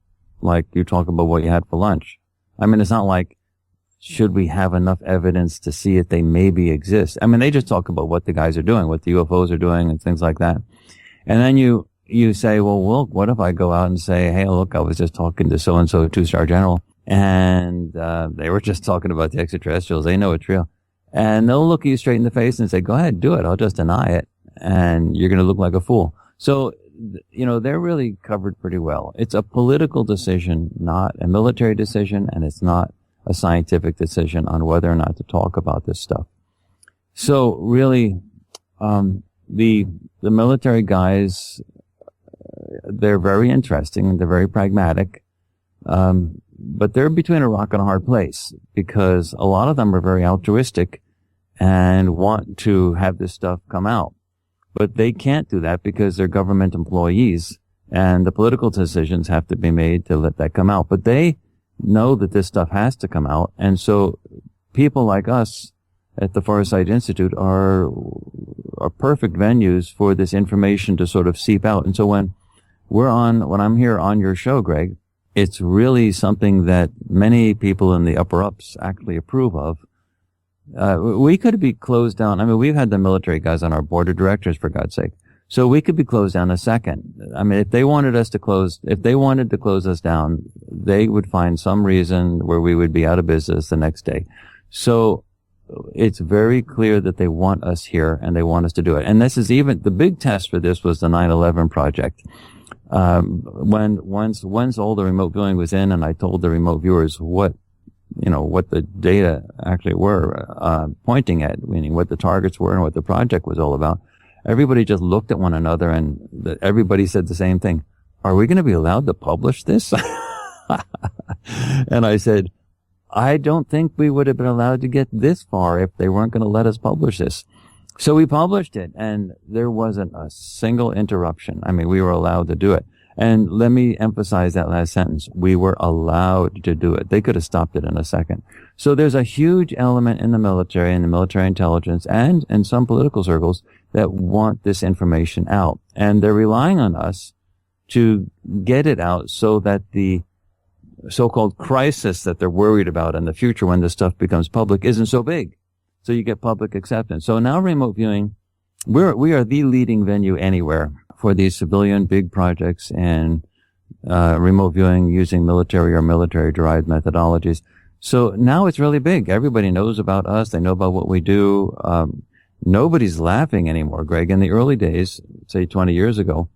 like you talk about what you had for lunch. I mean, it's not like, should we have enough evidence to see if they maybe exist? I mean, they just talk about what the guys are doing, what the UFOs are doing and things like that. And then you say, well, what if I go out and say, hey, look, I was just talking to so-and-so 2-star general and they were just talking about the extraterrestrials. They know it's real. And they'll look you straight in the face and say, go ahead, do it. I'll just deny it. And you're going to look like a fool. So, they're really covered pretty well. It's a political decision, not a military decision, and it's not a scientific decision on whether or not to talk about this stuff. So really, the military guys, they're very interesting and they're very pragmatic. But they're between a rock and a hard place because a lot of them are very altruistic and want to have this stuff come out. But they can't do that because they're government employees and the political decisions have to be made to let that come out. But they know that this stuff has to come out. And so people like us at the Farsight Institute are perfect venues for this information to sort of seep out. And so when I'm here on your show, Greg, it's really something that many people in the upper ups actually approve of. We could be closed down. I mean, we've had the military guys on our board of directors, for God's sake. So we could be closed down in a second. I mean, if they wanted to close us down, they would find some reason where we would be out of business the next day. So it's very clear that they want us here and they want us to do it. And this is even, the big test for this was the 9/11 project. Once all the remote viewing was in and I told the remote viewers what the data actually were, pointing at, meaning what the targets were and what the project was all about, everybody just looked at one another and everybody said the same thing. Are we going to be allowed to publish this? And I said, I don't think we would have been allowed to get this far if they weren't going to let us publish this. So we published it and there wasn't a single interruption. I mean, we were allowed to do it. And let me emphasize that last sentence. We were allowed to do it. They could have stopped it in a second. So there's a huge element in the military and the military intelligence and in some political circles that want this information out. And they're relying on us to get it out so that the so-called crisis that they're worried about in the future when this stuff becomes public isn't so big. So you get public acceptance. So now remote viewing, we are the leading venue anywhere for these civilian big projects and remote viewing using military or military derived methodologies. So now it's really big. Everybody knows about us. They know about what we do. Nobody's laughing anymore, Greg. In the early days, say 20 years ago,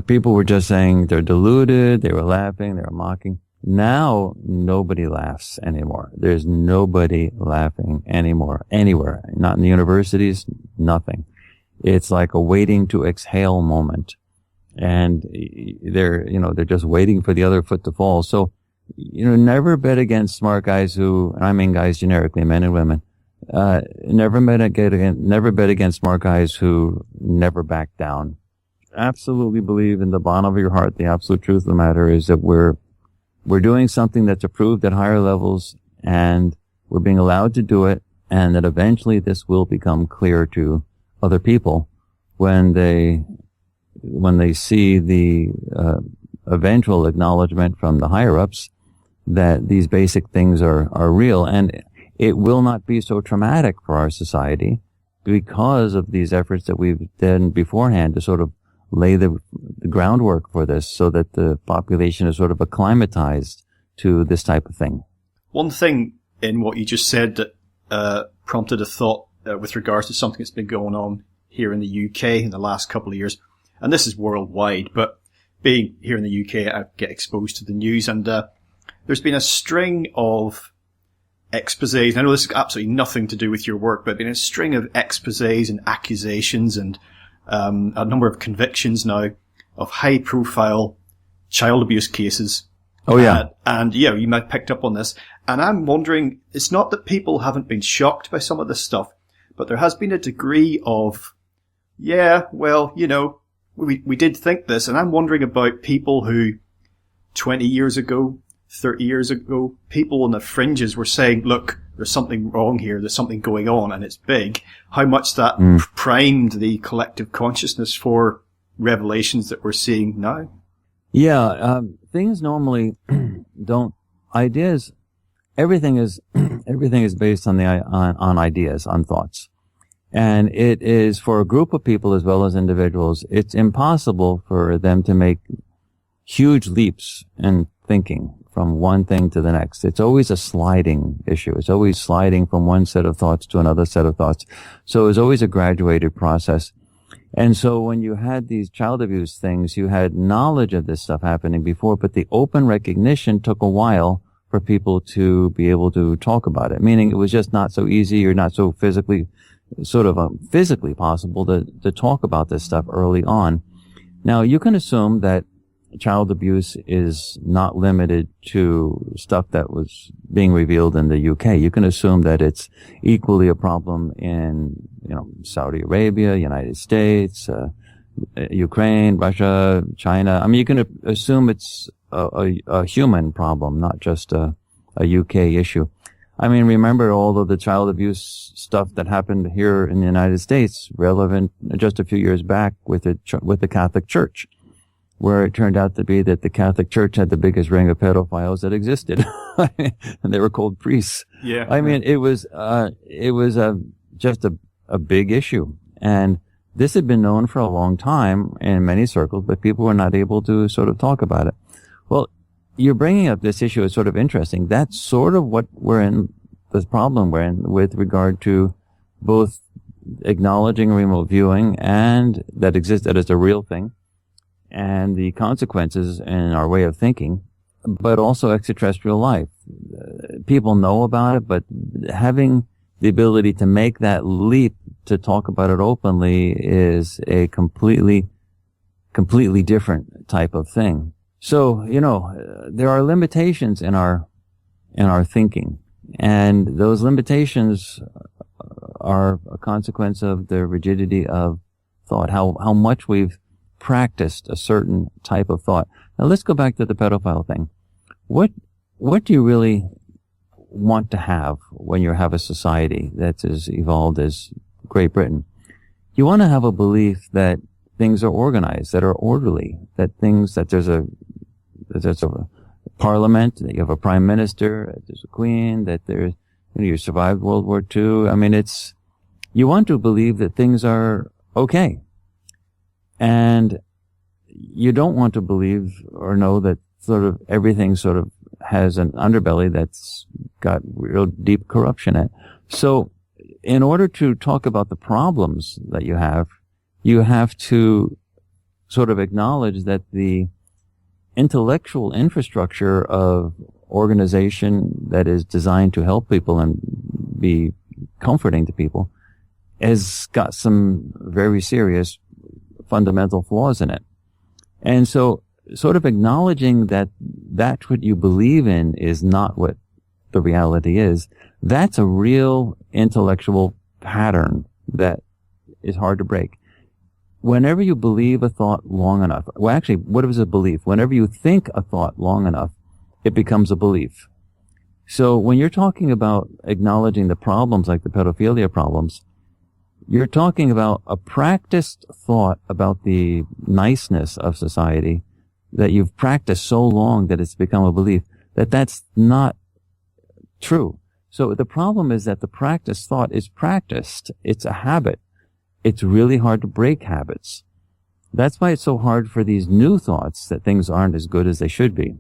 people were just saying they're deluded. They were laughing. They were mocking. Now nobody laughs anymore. There's nobody laughing anymore, anywhere. Not in the universities, nothing. It's like a waiting to exhale moment. And they're just waiting for the other foot to fall. So, never bet against smart guys and I mean guys generically, men and women. Never bet against smart guys who never back down. Absolutely believe in the bottom of your heart, the absolute truth of the matter is that we're doing something that's approved at higher levels and we're being allowed to do it, and that eventually this will become clear to other people when they see the eventual acknowledgement from the higher ups that these basic things are real. And it will not be so traumatic for our society because of these efforts that we've done beforehand to sort of lay the groundwork for this so that the population is sort of acclimatized to this type of thing. One thing in what you just said that prompted a thought with regards to something that's been going on here in the UK in the last couple of years, and this is worldwide, but being here in the UK, I get exposed to the news, and there's been a string of exposés. I know this has absolutely nothing to do with your work, but been a string of exposés and accusations and a number of convictions now of high-profile child abuse cases. Oh, yeah. And you might have picked up on this. And I'm wondering, it's not that people haven't been shocked by some of this stuff, but there has been a degree of, we did think this. And I'm wondering about people who 20 years ago, 30 years ago, people on the fringes were saying, look, there's something wrong here, there's something going on, and it's big. How much that primed the collective consciousness for revelations that we're seeing now? Yeah, things normally don't. Ideas, everything is based on on ideas, on thoughts, and it is for a group of people as well as individuals. It's impossible for them to make huge leaps in thinking from one thing to the next. It's always a sliding issue. It's always sliding from one set of thoughts to another set of thoughts. So it's always a graduated process. And so when you had these child abuse things, you had knowledge of this stuff happening before, but the open recognition took a while for people to be able to talk about it, meaning it was just not so easy or not so physically possible to talk about this stuff early on. Now, you can assume that child abuse is not limited to stuff that was being revealed in the UK. You can assume that it's equally a problem in, Saudi Arabia, United States, Ukraine, Russia, China. I mean, you can assume it's a human problem, not just a UK issue. I mean, remember all of the child abuse stuff that happened here in the United States, relevant just a few years back with the Catholic Church, where it turned out to be that the Catholic Church had the biggest ring of pedophiles that existed, and they were called priests. Yeah. I mean, it was just a big issue, and this had been known for a long time in many circles, but people were not able to sort of talk about it. Well, you're bringing up this issue is sort of interesting. That's sort of what the problem we're in with regard to both acknowledging remote viewing and that is a real thing, and the consequences in our way of thinking, but also extraterrestrial life. People know about it, but having the ability to make that leap to talk about it openly is a completely different type of thing. So, there are limitations in our thinking, and those limitations are a consequence of the rigidity of thought, how much we've practiced a certain type of thought. Now let's go back to the pedophile thing. What do you really want to have when you have a society that's as evolved as Great Britain? You want to have a belief that things are organized, that are orderly, that there's a parliament, that you have a prime minister, that there's a queen, that there's, you survived World War II. I mean, you want to believe that things are okay. And you don't want to believe or know that sort of everything sort of has an underbelly that's got real deep corruption in it. So in order to talk about the problems that you have to sort of acknowledge that the intellectual infrastructure of organization that is designed to help people and be comforting to people has got some very serious fundamental flaws in it. And so sort of acknowledging that that's what you believe in is not what the reality is, that's a real intellectual pattern that is hard to break. Whenever you believe a thought long enough, well, actually, what is a belief? Whenever you think a thought long enough, it becomes a belief. So when you're talking about acknowledging the problems like the pedophilia problems, you're talking about a practiced thought about the niceness of society that you've practiced so long that it's become a belief, that's not true. So the problem is that the practiced thought is practiced. It's a habit. It's really hard to break habits. That's why it's so hard for these new thoughts that things aren't as good as they should be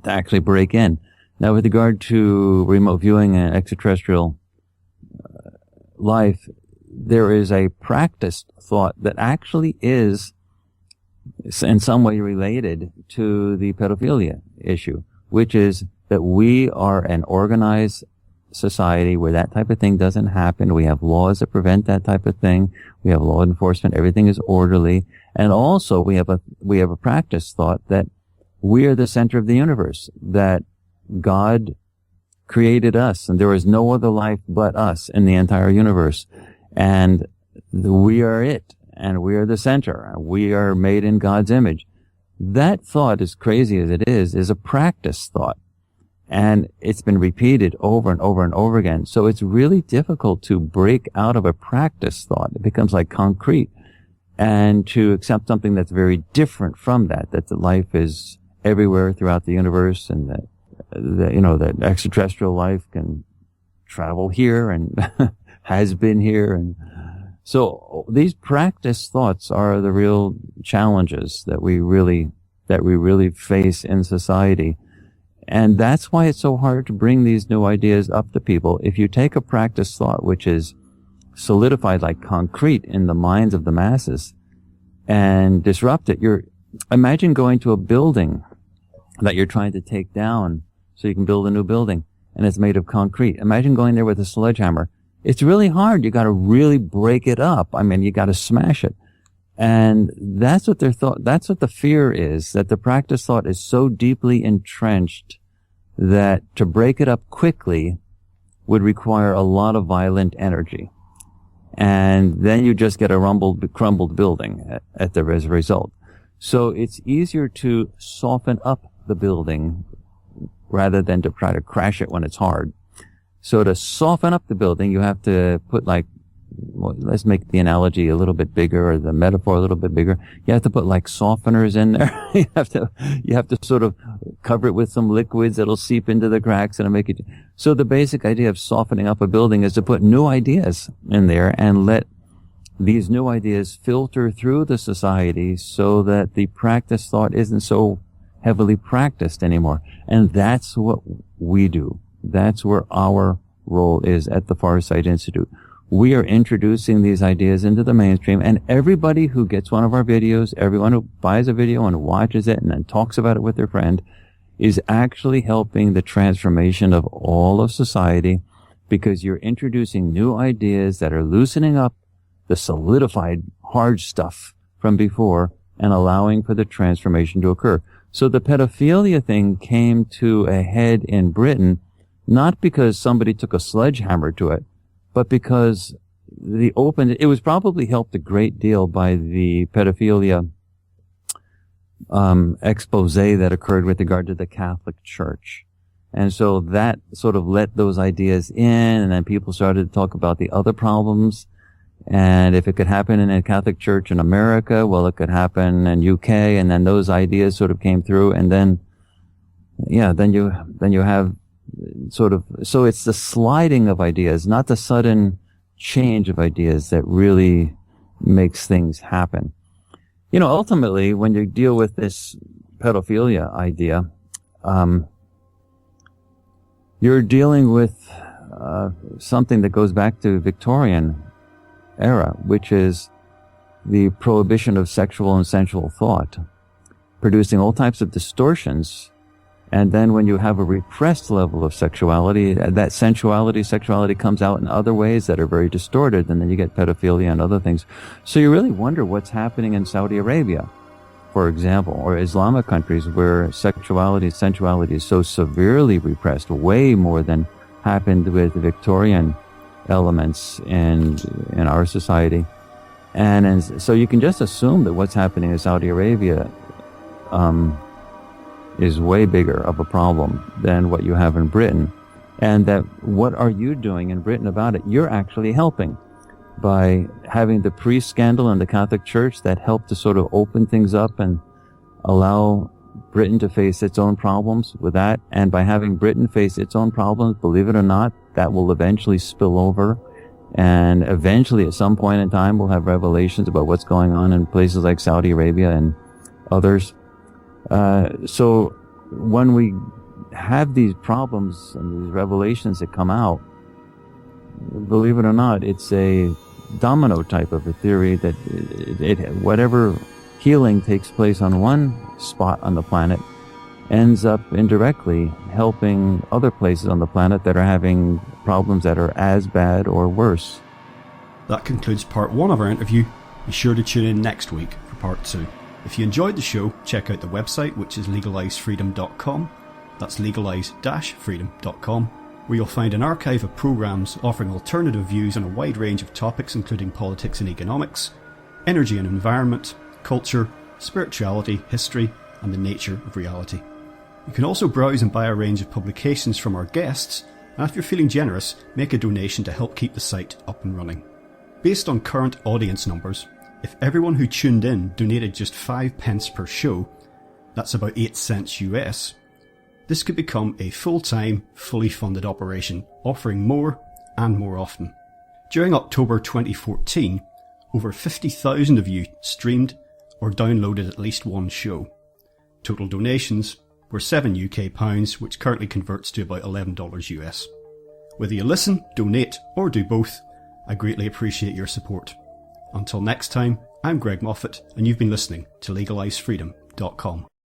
to actually break in. Now, with regard to remote viewing and extraterrestrial life, there is a practiced thought that actually is in some way related to the pedophilia issue, which is that we are an organized society where that type of thing doesn't happen. We have laws that prevent that type of thing. We have law enforcement. Everything is orderly. And also we have a practice thought that we are the center of the universe, that God created us and there is no other life but us in the entire universe. And we are it, and we are the center. We are made in God's image. That thought, as crazy as it is a practice thought. And it's been repeated over and over and over again. So it's really difficult to break out of a practice thought. It becomes like concrete. And to accept something that's very different from that the life is everywhere throughout the universe, and that extraterrestrial life can travel here and has been here. And so these practice thoughts are the real challenges that we really face in society. And that's why it's so hard to bring these new ideas up to people. If you take a practice thought which is solidified like concrete in the minds of the masses and disrupt it, imagine going to a building that you're trying to take down so you can build a new building, and it's made of concrete. Imagine going there with a sledgehammer. It's really hard. You got to really break it up. I mean, you got to smash it. And that's what that's what the fear is, that the practice thought is so deeply entrenched that to break it up quickly would require a lot of violent energy. And then you just get a crumbled building at the result. So it's easier to soften up the building rather than to try to crash it when it's hard. So to soften up the building, you have to put let's make the analogy a little bit bigger, or the metaphor a little bit bigger. You have to put softeners in there. you have to sort of cover it with some liquids that'll seep into the cracks and make it. So the basic idea of softening up a building is to put new ideas in there and let these new ideas filter through the society so that the practice thought isn't so heavily practiced anymore. And that's what we do. That's where our role is at the Farsight Institute. We are introducing these ideas into the mainstream, and everybody who gets one of our videos, everyone who buys a video and watches it and then talks about it with their friend, is actually helping the transformation of all of society, because you're introducing new ideas that are loosening up the solidified hard stuff from before and allowing for the transformation to occur. So the pedophilia thing came to a head in Britain, not because somebody took a sledgehammer to it, but because it was probably helped a great deal by the pedophilia expose that occurred with regard to the Catholic Church. And so that sort of let those ideas in, and then people started to talk about the other problems. And if it could happen in a Catholic Church in America, well, it could happen in UK, and then those ideas sort of came through, and then you have sort of, so it's the sliding of ideas, not the sudden change of ideas, that really makes things happen. Ultimately, when you deal with this pedophilia idea, you're dealing with something that goes back to Victorian era, which is the prohibition of sexual and sensual thought, producing all types of distortions. And then when you have a repressed level of sexuality, that sexuality comes out in other ways that are very distorted, and then you get pedophilia and other things. So you really wonder what's happening in Saudi Arabia, for example, or Islamic countries where sensuality is so severely repressed, way more than happened with Victorian elements in our society. And so you can just assume that what's happening in Saudi Arabia is way bigger of a problem than what you have in Britain. And that what are you doing in Britain about it? You're actually helping by having the priest scandal in the Catholic Church that helped to sort of open things up and allow Britain to face its own problems with that. And by having Britain face its own problems, believe it or not, that will eventually spill over. And eventually, at some point in time, we'll have revelations about what's going on in places like Saudi Arabia and others. So when we have these problems and these revelations that come out, believe it or not, it's a domino type of a theory that whatever healing takes place on one spot on the planet ends up indirectly helping other places on the planet that are having problems that are as bad or worse. That concludes part 1 of our interview. Be sure to tune in next week for part 2. If you enjoyed the show, check out the website, which is legalizefreedom.com. That's legalize-freedom.com, where you'll find an archive of programs offering alternative views on a wide range of topics, including politics and economics, energy and environment, culture, spirituality, history, and the nature of reality. You can also browse and buy a range of publications from our guests, and if you're feeling generous, make a donation to help keep the site up and running. Based on current audience numbers, if everyone who tuned in donated just 5 pence per show, that's about 8 cents US, this could become a full-time, fully funded operation, offering more and more often. During October 2014, over 50,000 of you streamed or downloaded at least one show. Total donations were £7 UK, which currently converts to about $11 US. Whether you listen, donate, or do both, I greatly appreciate your support. Until next time, I'm Greg Moffat, and you've been listening to legalizefreedom.com.